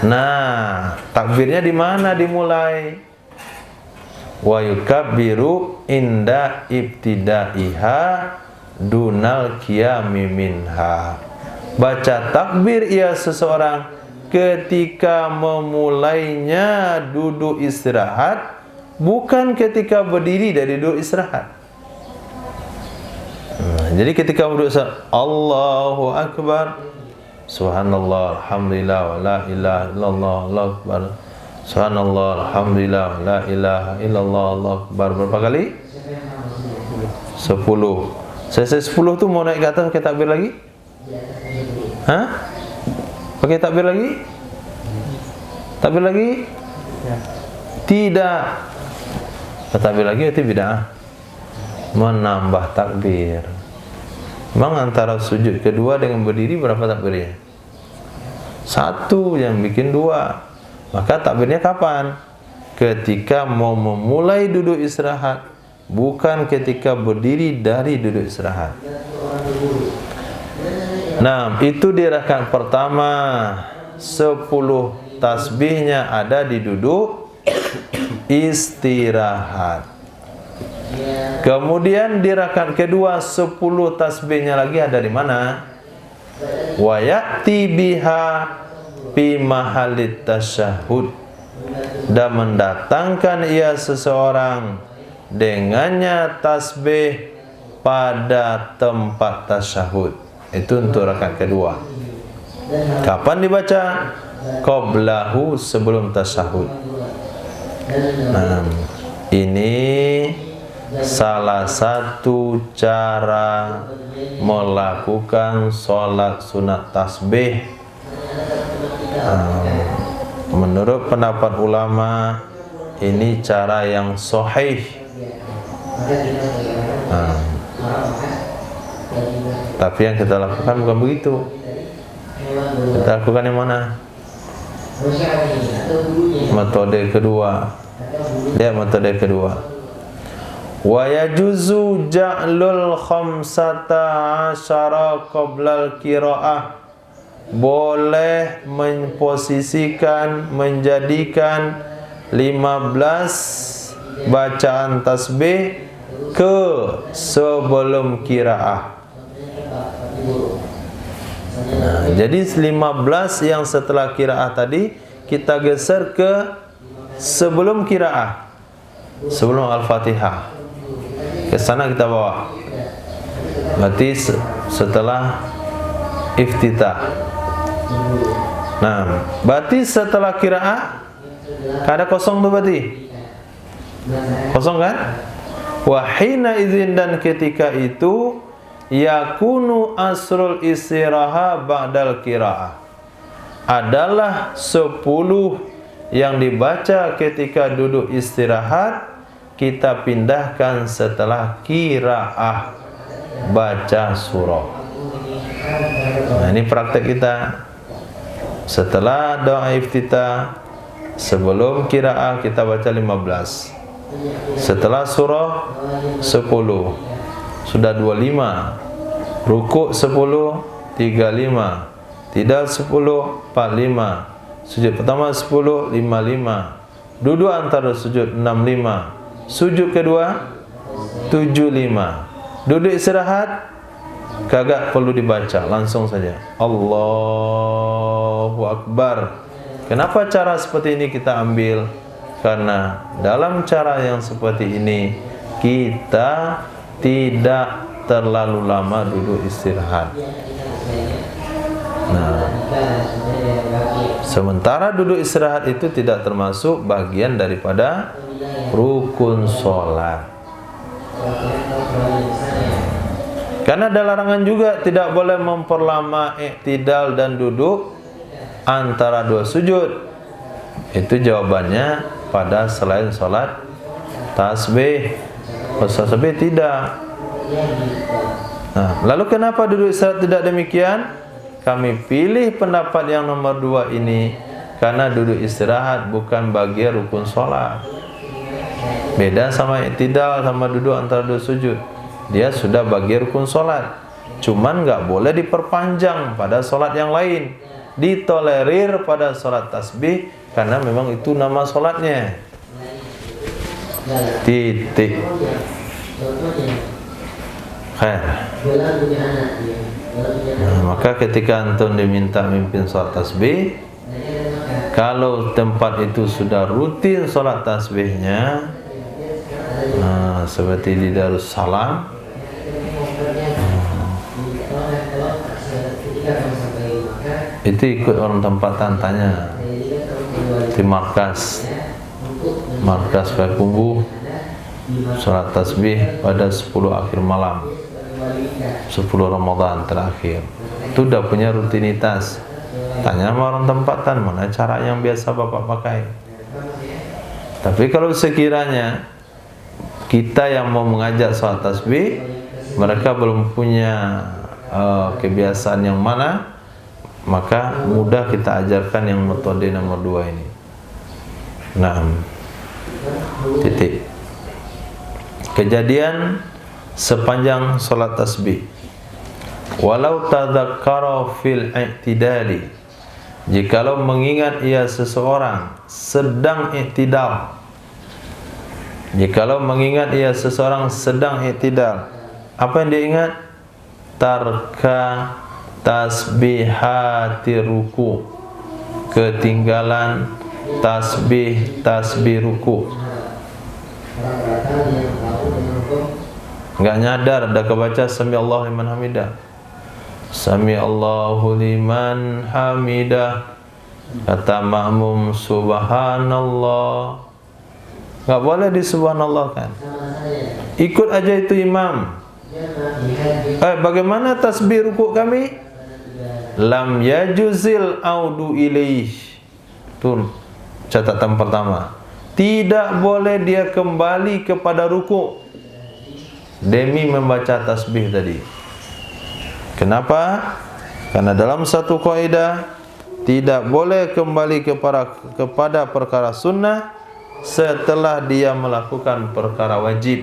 Nah, takbirnya di mana dimulai? Wa yukabbiru inda ibtidaiha dunal qiyami minha. Baca takbir ia seseorang ketika memulainya duduk istirahat, bukan ketika berdiri dari duduk istirahat. Jadi ketika duduk Allahu Akbar, Subhanallah, alhamdulillah, wa la ilaha illallah, Allahu akbar, Subhanallah, alhamdulillah, wa la ilaha illallah, Allahu akbar. Berapa kali? 10. Selesai 10 tuh mau naik ke atas pakai takbir lagi? Hah? Pakai takbir lagi? Takbir lagi? Tidak. Takbir lagi itu bid'ah. Menambah takbir. Memang antara sujud kedua dengan berdiri berapa takbirnya? 1 yang bikin 2. Maka takbirnya kapan? Ketika mau memulai duduk istirahat, bukan ketika berdiri dari duduk istirahat. Nah, itu di rakaat pertama 10 tasbihnya ada di duduk istirahat. Kemudian di rakaat kedua 10 tasbihnya lagi ada di mana? Wa ya'ti biha fi mahallit tasyahhud, dan mendatangkan ia seseorang dengannya tasbih pada tempat tasyahud. Itu untuk rakaat kedua. Kapan dibaca? Qablahu, sebelum tasyahud. Nah, ini salah satu cara melakukan sholat sunat tasbih. Menurut pendapat ulama, ini cara yang sahih. Tapi yang kita lakukan bukan begitu. Kita lakukan yang mana? Metode kedua. Lihat metode kedua. Wa yajuzu ja'lul khamsata asyara qoblal qiraah. Boleh memposisikan, menjadikan 15 bacaan tasbih ke sebelum qiraah. Nah, jadi 15 yang setelah qiraah tadi kita geser ke sebelum qiraah, sebelum Al-Fatihah. Ke sana kita bawa. Berarti setelah iftitah. Nah, berarti setelah qiraah ada kosong tuh berarti. Kosong kan? Wahina izin, dan ketika itu yakunu asrul istiraha ba'dal qiraah, adalah 10 yang dibaca ketika duduk istirahat kita pindahkan setelah qiraah baca surah. Nah, ini praktek kita. Setelah doa iftitah, sebelum qiraah kita baca 15. Setelah surah 10. Sudah 25. Rukuk 10, 35. Tidal 10, 45. Sujud pertama 10, 55. Duduk antara sujud 65. Sujud kedua 75. Duduk istirahat kagak perlu dibaca, langsung saja Allahu Akbar. Kenapa cara seperti ini kita ambil? Karena dalam cara yang seperti ini kita tidak terlalu lama duduk istirahat. Nah, sementara duduk istirahat itu tidak termasuk bagian daripada rukun sholat. Karena ada larangan juga tidak boleh memperlama iktidal dan duduk antara dua sujud. Itu jawabannya pada selain sholat tasbih. Tasbih tidak. Nah, lalu kenapa duduk istirahat tidak demikian? Kami pilih pendapat yang nomor 2 ini karena duduk istirahat bukan bagian rukun sholat. Beda sama iktidal, sama duduk antara dua sujud. Dia sudah bagian rukun sholat. Cuman nggak boleh diperpanjang pada sholat yang lain. Ditolerir pada sholat tasbih karena memang itu nama sholatnya. Titik. Nah, maka ketika antum diminta mimpin sholat tasbih, kalau tempat itu sudah rutin sholat tasbihnya, nah, seperti di Darussalam, itu ikut orang tempatan tanya di markas Payakumbuh sholat tasbih pada 10 akhir malam. 10 Ramadan terakhir. Itu udah punya rutinitas. Tanya sama orang tempatan, mana cara yang biasa Bapak pakai. Tapi kalau sekiranya kita yang mau mengajak sholat tasbih, mereka belum punya kebiasaan yang mana, maka mudah kita ajarkan yang metode nomor 2 ini. Nah, titik. Kejadian sepanjang sholat tasbih. Walau tadzakkara fil i'tidali, jikalau mengingat ia seseorang sedang i'tidal, jikalau mengingat ia seseorang sedang i'tidal, apa yang dia ingat? Tarka tasbihati ruku, ketinggalan tasbih ruku. Enggak nyadar, ada kebaca sami Allahu liman hamidah, sami Allahu liman hamidah, kata makmum subhanallah. Enggak boleh di subhanallah kan, ikut aja itu imam. Bagaimana tasbih ruku kami? Lam yajuzil audu ilaih. Tuh catatan pertama, tidak boleh dia kembali kepada ruku demi membaca tasbih tadi. Kenapa? Karena dalam satu kaidah tidak boleh kembali kepada perkara sunnah setelah dia melakukan perkara wajib.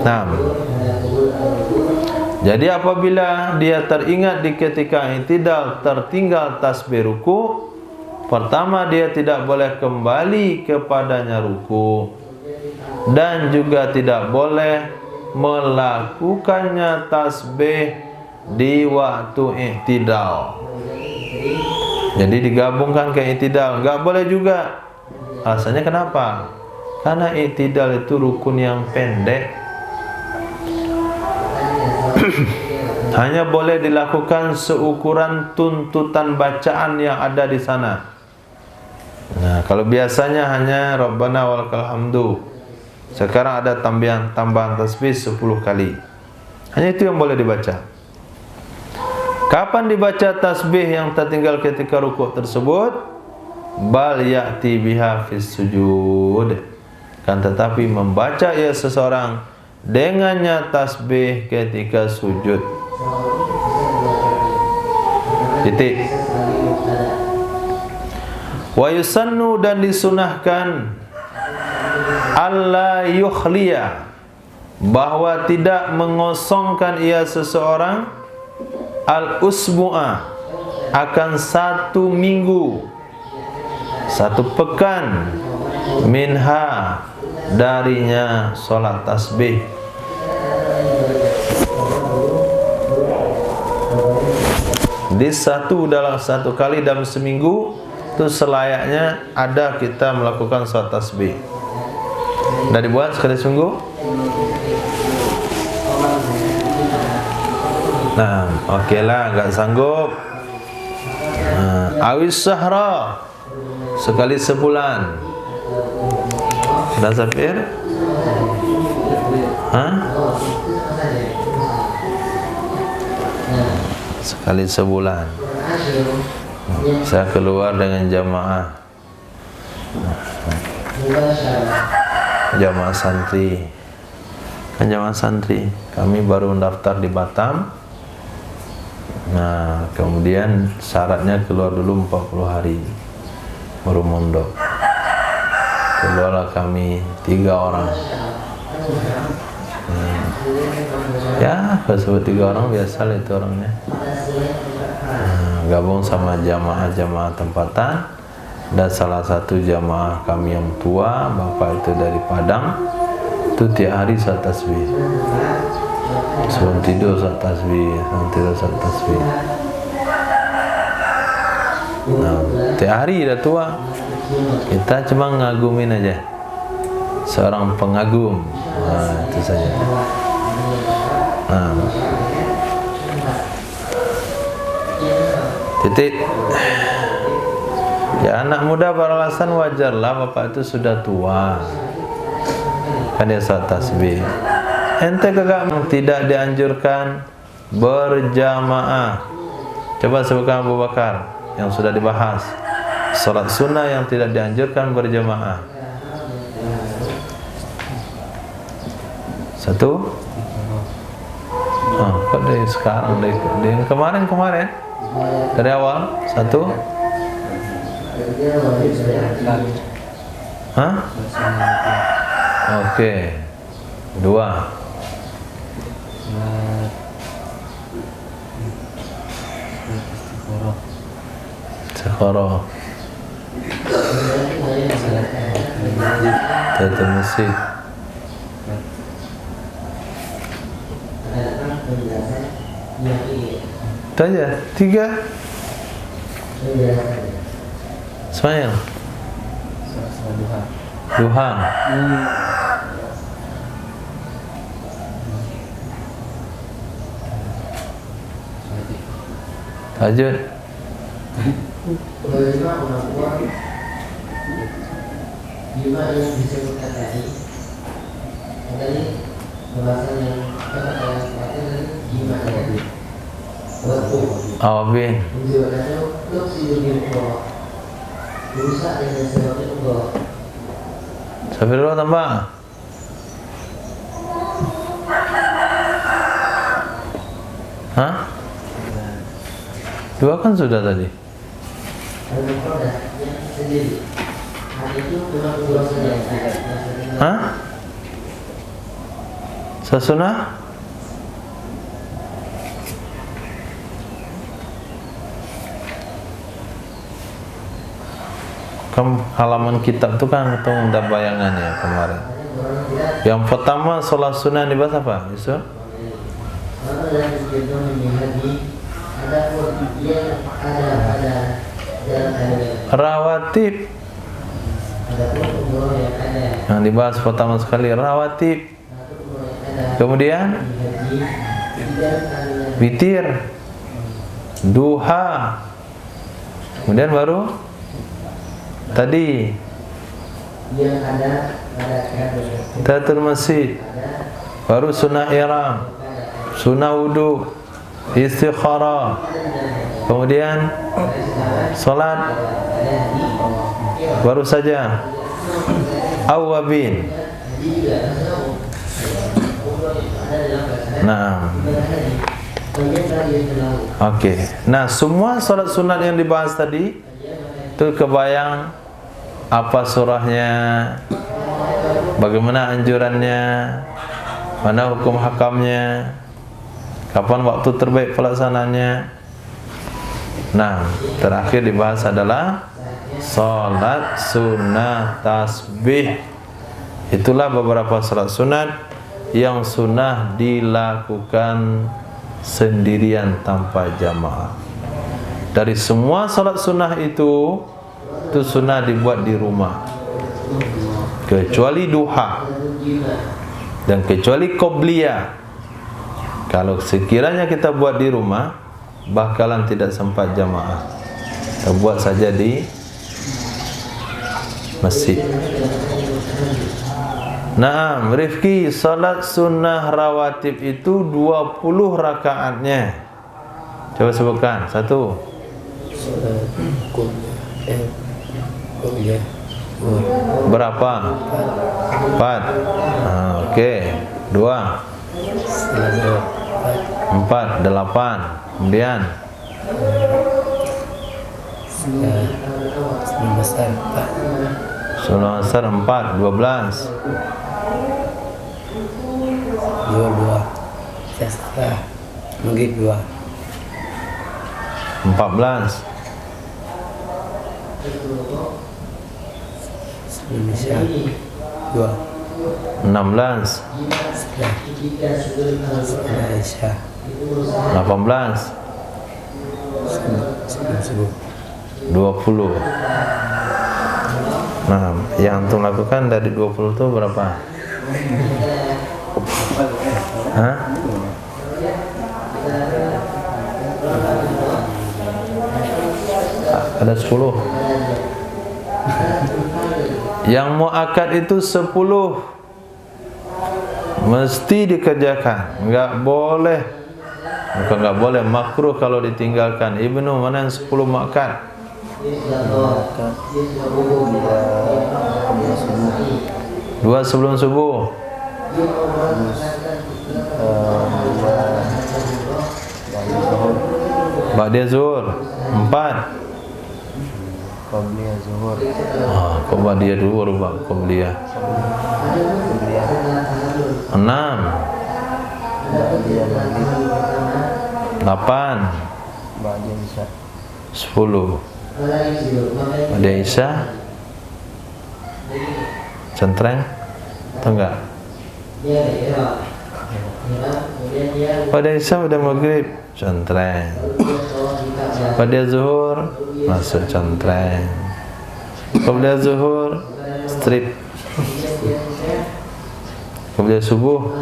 Nah, jadi apabila dia teringat di ketika i'tidal tertinggal tasbih ruku, pertama dia tidak boleh kembali kepadanya ruku, dan juga tidak boleh melakukannya tasbih di waktu i'tidal. Jadi digabungkan ke i'tidal, enggak boleh juga. Alasannya kenapa? Karena i'tidal itu rukun yang pendek. Hanya boleh dilakukan seukuran tuntutan bacaan yang ada di sana. Nah, kalau biasanya hanya Rabbana walakal hamdu, sekarang ada tambahan tasbih 10 kali. Hanya itu yang boleh dibaca. Kapan dibaca tasbih yang tertinggal ketika rukuk tersebut? Bal ya'ti biha fis sujud. Kan tetapi membaca ia seseorang dengannya tasbih ketika sujud. Titik. Wa yusannu, dan disunahkan alla yukhliya, bahwa tidak mengosongkan ia seseorang al-usbu'a, akan 1 minggu, 1 pekan, minha, darinya sholat tasbih. Dalam satu kali dalam seminggu itu selayaknya ada kita melakukan sholat tasbih. Udah dibuat sekali seminggu? Nah, oke lah, nggak sanggup. Awis sahra, sekali sebulan. Sudah Safir? Sekali sebulan. Saya keluar dengan jamaah santri. Kan jamaah santri, kami baru mendaftar di Batam. Nah, kemudian syaratnya keluar dulu 40 hari baru mondok. Keluarlah kami 3 orang. Ya, kalau sebut 3 orang biasa lah itu orangnya. Gabung sama jamaah-jamaah tempatan, dan salah satu jamaah kami yang tua, bapak itu dari Padang, itu tiap hari sholat tasbih. Sebelum tidur sholat tasbih, Nah, tiap hari dah tua. Kita cuma ngagumin aja, seorang pengagum. Nah, itu saja. Nah, titik. Ya, anak muda beralasan wajarlah, bapak itu sudah tua, kan dia sholat tasbih. ente kagak tidak dianjurkan berjamaah. Coba sebutkan Abu Bakar yang sudah dibahas. Salat sunnah yang tidak dianjurkan berjamaah. Satu. Oh, kok dari sekarang dari kemarin dari awal satu. Hah? Oke. Dua. Sekhara. Tahiyatul masjid. Itu aja, 3. Ismail. Duha. Tahajud. Jima yang disebutkan tadi pembahasan yang jima Awabin. Sampai dulu tambah. Hah? 2 kan sudah tadi. Hah? Sasunah? Halaman kitab itu kan ketemu ada bayangannya kemarin. Yang pertama sholat sunnah dibahas apa? Yusuf? Rawatib. Yang dibahas pertama sekali rawatib. Kemudian witir, duha. Kemudian baru tadi tahiyatul masjid, baru sunnah ihram, sunnah wudu, istikharah, kemudian salat, baru saja awabin. Nah, oke. Nah, semua salat sunat yang dibahas tadi itu kebayang apa surahnya, bagaimana anjurannya, mana hukum hakamnya, kapan waktu terbaik pelaksananya. Nah, terakhir dibahas adalah salat sunnah tasbih. Itulah beberapa salat sunat yang sunnah dilakukan sendirian tanpa jamaah. Dari semua salat sunnah itu sunnah dibuat di rumah, kecuali duha dan kecuali qobliyah. Kalau sekiranya kita buat di rumah, bakalan tidak sempat jamaah. Kita buat saja di masjid. Naam, Rifki, salat sunnah rawatib itu 20 rakaatnya. Coba sebutkan. 1. Berapa? 4. Oke. 2. 4, 8. Kemudian sunnah asar 4, 12. 2. Sesah. Maghrib 2. 14. Indonesia 2. 16. Indonesia 18. 20. Nah, yang antum lakukan dari 20 itu berapa? Hah? Ada 10. Yang muakkad itu 10. Mesti dikerjakan, enggak boleh. Bukan enggak boleh, makruh kalau ditinggalkan. Ibnu, mana yang 10 makat? Dua sebelum subuh. Ba'da zuhur. 4. Qabliyah zuhur. Qabliyah dulu baru qabliyah. 6. Ba'diyah maghrib. 8. Ba'diyah isya. 10. Ba'da isya. Centreng atau enggak? Pada isya udah maghrib, centreng. Pada zuhur masuk centreng. Pada zuhur strip. Pada subuh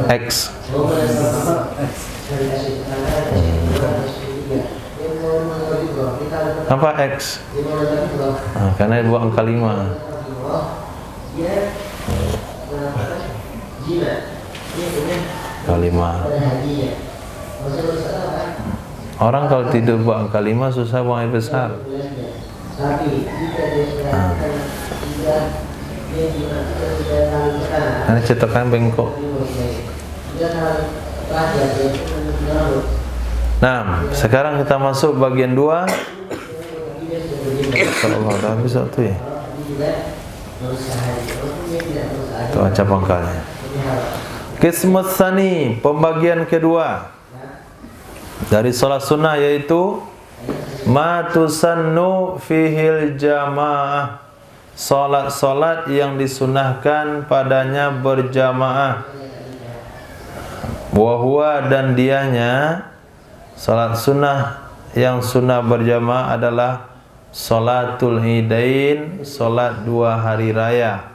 X. Apa X? Karena buat angka 5. Kalimat. Orang kalau tidur buang kalimat susah buang air besar. Ini cetakan bengkok. Nah, sekarang kita masuk bagian 2. Kalau udah habis waktu ya. Itu baca pangkalnya. Qismus tsani, pembagian kedua dari salat sunnah, yaitu ma tusannu fihil jamaah, salat-salat yang disunahkan padanya berjamaah. Wa huwa, dan dianya salat sunnah yang sunnah berjamaah adalah salatul idain, salat 2 hari raya.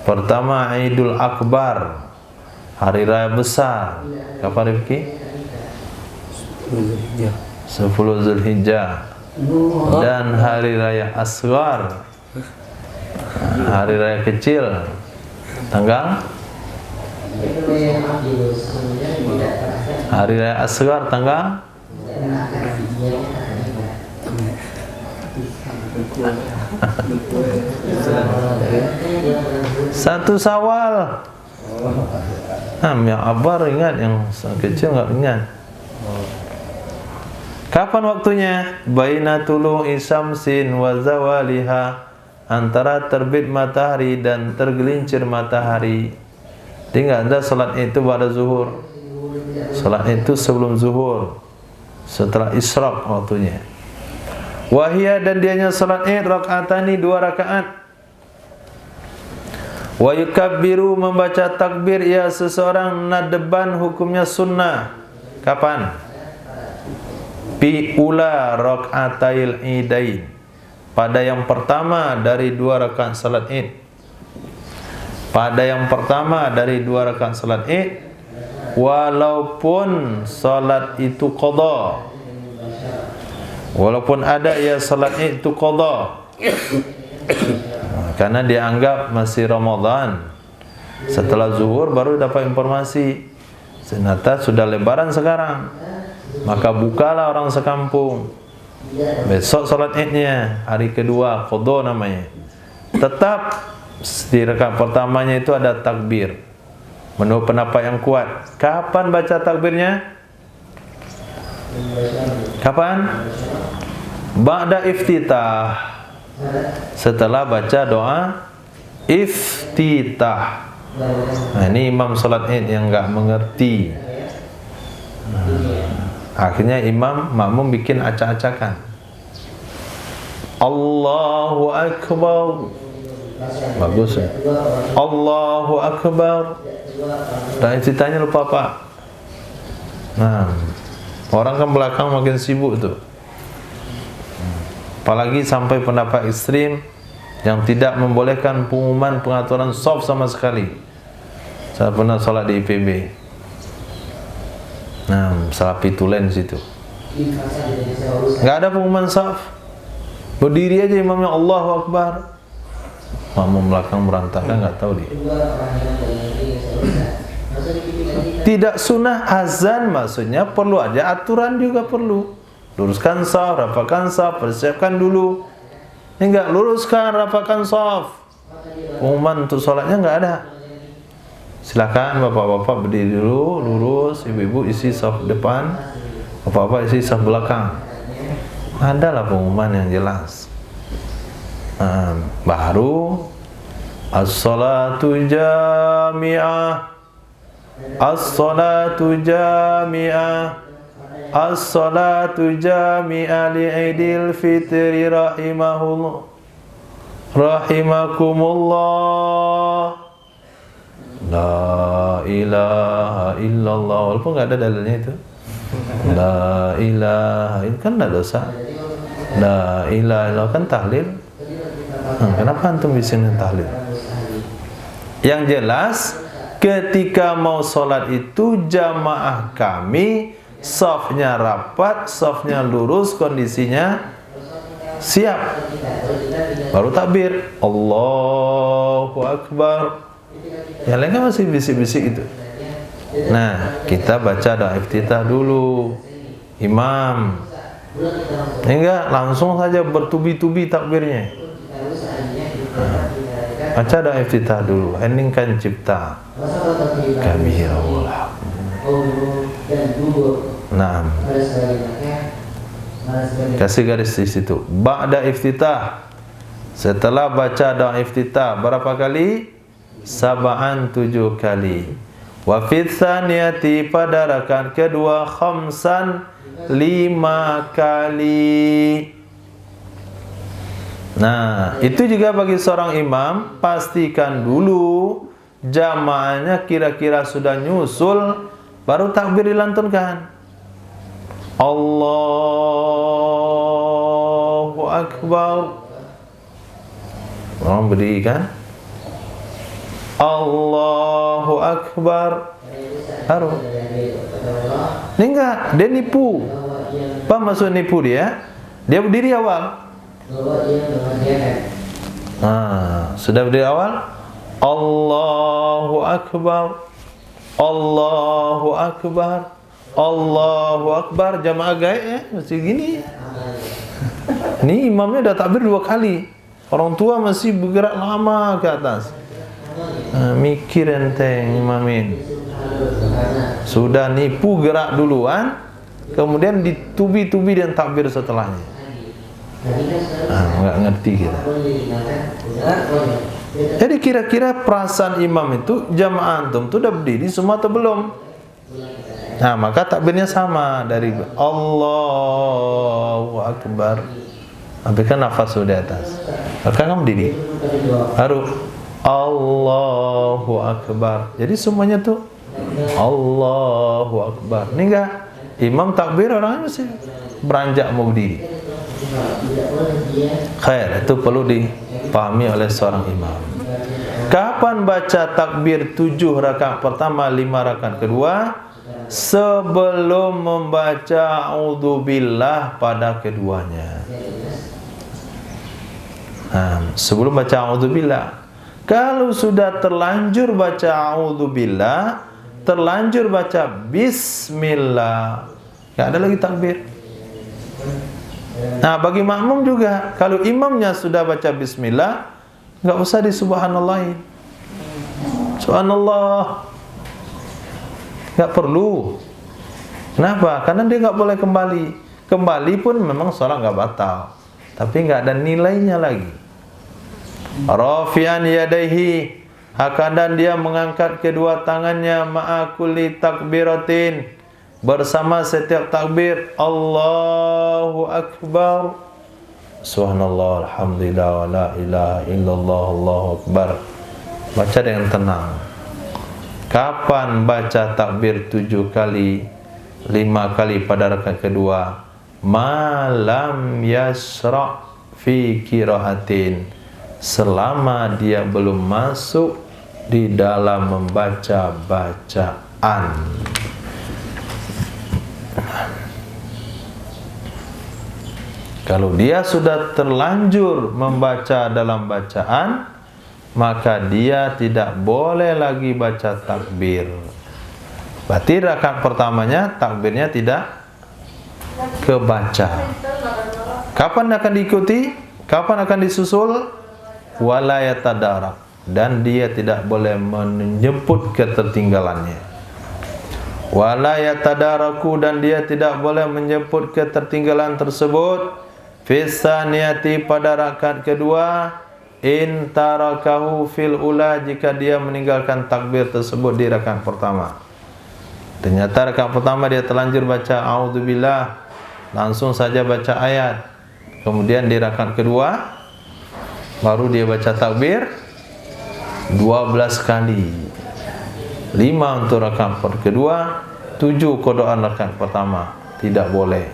Pertama Idul Akbar, hari raya besar. Kapan Rifki? 10 Zulhijjah. Dan hari raya Asghar, hari raya kecil, tanggal? Hari raya Asghar tanggal? Satu Syawal. Yang Akbar ingat, yang kecil enggak ingat. Kapan waktunya? Baina tulu'i syamsin wa zawaliha, antara terbit matahari dan tergelincir matahari. Jadi enggak ada salat itu pada zuhur. Salat itu sebelum zuhur, setelah isyraq waktunya. Wahia, dan dianya salat id rakaatani, 2 rakaat. Wa yukabbiru, membaca takbir ya seseorang nadban, hukumnya sunnah. Kapan? Fi ula rakaatail idain, pada yang pertama dari 2 rakaat salat id. Pada yang pertama dari 2 rakaat salat id, walaupun salat itu qadha. Walaupun ada ya salat itu qadha, karena dianggap masih Ramadan. Setelah zuhur baru dapat informasi, ternyata sudah lebaran sekarang. Maka bukalah orang sekampung. Besok salat idnya, hari kedua, qadha namanya. Tetap di rakaat pertamanya itu ada takbir, menurut pendapat yang kuat. Kapan baca takbirnya? Kapan? Ba'da iftitah, setelah baca doa iftitah. Nah, ini imam salat id yang enggak mengerti. Akhirnya imam makmum bikin acak-acakan. Allahu Akbar. Bagus ya? Allahu Akbar. Dan ceritanya lupa Pak. Nah, orang kan belakang makin sibuk tuh. Apalagi sampai pendapat ekstrim yang tidak membolehkan pengumuman pengaturan shaf sama sekali. Saya pernah salat di IPB. Nah, salah pitulen situ. Enggak ada pengumuman shaf. Berdiri aja imamnya Allahu Akbar. makmum belakang berantakan nggak tahu dia. Tidak sunnah azan maksudnya perlu aja aturan juga perlu. Luruskan shaf, rapatkan shaf, persiapkan dulu. Ini enggak luruskan, rapatkan shaf. Pengumuman untuk sholatnya enggak ada. Silakan bapak-bapak berdiri dulu, lurus, ibu-ibu isi shaf depan, bapak-bapak isi shaf belakang. Adalah pengumuman yang jelas. Baru as-salatu jami'ah, as-salatu jami'ah, as-salatu jami'ah li'idil fitri rahimakumullah. La ilaha illallah. Walaupun nggak ada dalilnya itu. La ilaha, itu kan nggak dosa. La ilaha illallah kan tahlil. Kenapa antum bising tahlil? Yang jelas ketika mau sholat itu jamaah kami shafnya rapat, shafnya lurus, kondisinya siap. Baru takbir, Allahu Akbar. Yang lain kan masih bisik-bisik itu. Nah, kita baca doa iftitah dulu. Imam. Enggak, langsung saja bertubi-tubi takbirnya. Baca doa iftitah dulu. Heningkan cipta kami ya Allah. Nah, kasih garis di situ. Ba'da iftitah. Setelah baca doa iftitah berapa kali? Sab'an 7 kali. Wa fit tsaniyati pada rakaat kedua khamsan 5 kali. Nah, itu juga bagi seorang imam, pastikan dulu jamaahnya kira-kira sudah nyusul, baru takbir dilantunkan. Allahu Akbar. Orang berdiri kan? Allahu Akbar. Baru. Ini enggak, dia nipu. Apa maksud nipu dia? Dia berdiri awal. Sudah berdiri awal? Allahu Akbar. Allahu Akbar. Allahu Akbar. Jamaah gaib masih gini. Ini imamnya dah takbir 2 kali. Orang tua masih bergerak lama ke atas. Mikir enteng imamin. Sudah nipu gerak duluan, kemudian ditubi-tubi dan takbir setelahnya. Nggak ngerti kita. Jadi kira-kira perasaan imam itu jamaah antum tuh udah berdiri semua atau belum? Nah, maka takbirnya sama dari Allahu Akbar sampai kan nafas sudah di atas. Maka kamu berdiri. Baru Allahu Akbar. Jadi semuanya tuh Allahu Akbar. Ini enggak imam takbir orangnya masih beranjak mau berdiri. Khair, itu perlu dipahami oleh seorang imam. Kapan baca takbir 7 rakaat pertama, 5 rakaat kedua? Sebelum membaca a'udzubillah pada keduanya. Sebelum baca a'udzubillah. Kalau sudah terlanjur baca a'udzubillah, terlanjur baca bismillah, nggak ada lagi takbir. Nah, bagi makmum juga, kalau imamnya sudah baca bismillah, nggak usah di subhanallahin. Subhanallah, nggak perlu. Kenapa? Karena dia nggak boleh kembali. Kembali pun memang sholat nggak batal, tapi nggak ada nilainya lagi. Rafi'an yadaihi, dan dia mengangkat kedua tangannya ma'a kulli takbiratin, bersama setiap takbir. Allahu Akbar, subhanallah, alhamdulillah, wa la ilaha illallah, Allahu Akbar. Baca dengan tenang. Kapan baca takbir 7 kali, 5 kali pada rakaat kedua? Malam yasra' fi qiraatin, selama dia belum masuk di dalam membaca bacaan. Kalau dia sudah terlanjur membaca dalam bacaan, maka dia tidak boleh lagi baca takbir. Berarti rakaat pertamanya takbirnya tidak kebaca. Kapan akan diikuti? Kapan akan disusul? Wala yatadarak, dan dia tidak boleh menjemput ketertinggalannya. Wala yatadaraku, dan dia tidak boleh menjemput ketertinggalan tersebut. Fisaniyati, pada rakaat kedua. In tarakahu fil ula, jika dia meninggalkan takbir tersebut di rakaat pertama. Ternyata rakaat pertama dia terlanjur baca a'udzubillah, langsung saja baca ayat. Kemudian di rakaat kedua baru dia baca takbir 12 kali. 5 untuk rakaat kedua, 7 qodaan rakaat pertama. Tidak boleh.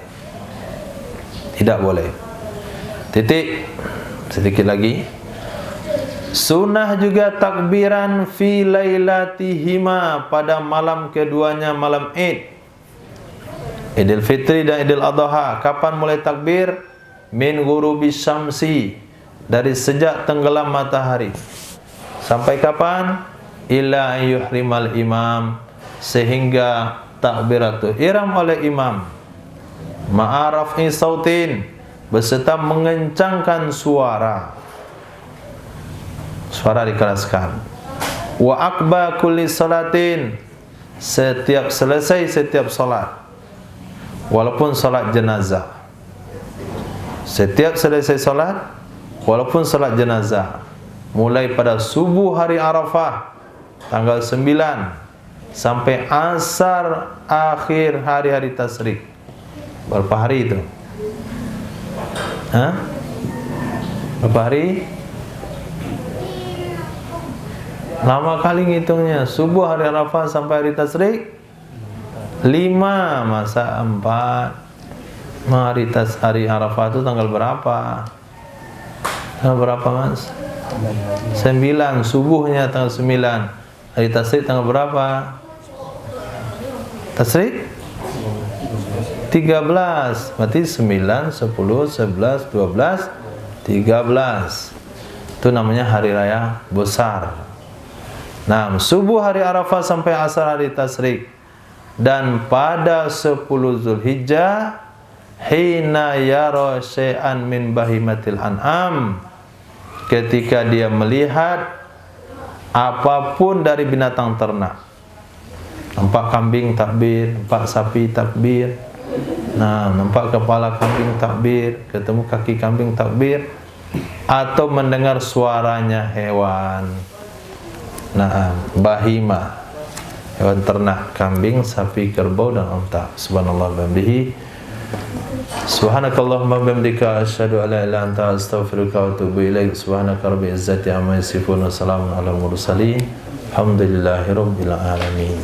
Tidak boleh. Titik. Sedikit lagi. Sunnah juga takbiran fi lailatihima, pada malam keduanya, malam Id, Idul Fitri dan Idul Adha. Kapan mulai takbir? Min ghurubi syamsi, dari sejak tenggelam matahari. Sampai kapan? Ila yuhrimal imam, sehingga takbiratul ihram oleh imam. Ma'arafi sautin, beserta mengencangkan suara. Suara dikeraskan. Wa akba kulli salatin, setiap selesai setiap salat, walaupun salat jenazah. Setiap selesai salat, walaupun salat jenazah, mulai pada subuh hari Arafah tanggal 9 sampai asar akhir hari-hari tasyrik. Berapa hari itu? Hah? Berapa hari? Lama kali ngitungnya. Subuh hari Arafah sampai hari tasyrik 5, masa 4. Hari Arafah itu tanggal berapa? Tanggal berapa, Mas? 9. Subuhnya tanggal 9. Hari tasyrik tanggal berapa? Tasyrik 13. Berarti 9, 10, 11, 12, 13. Itu namanya hari raya besar. Nah, subuh hari Arafah sampai asar hari tasyrik. Dan pada 10 Zulhijjah, hina yara syai'an min bahimatil an'am, ketika dia melihat apapun dari binatang ternak. Nampak kambing takbir, nampak sapi takbir. Nah, nampak kepala kambing takbir, ketemu kaki kambing takbir, atau mendengar suaranya hewan. Nah, bahima, hewan ternak, kambing, sapi, kerbau, dan unta. Subhanallah bihamdihi. Subhanakallahumma bihamdika, asyhadu an la ilaha illa anta, astaghfiruka wa atubu ilaik. Subhanaka rabbil izzati amma yasifun, wa salamun alal mursalin. Alhamdulillahirabbil alamin.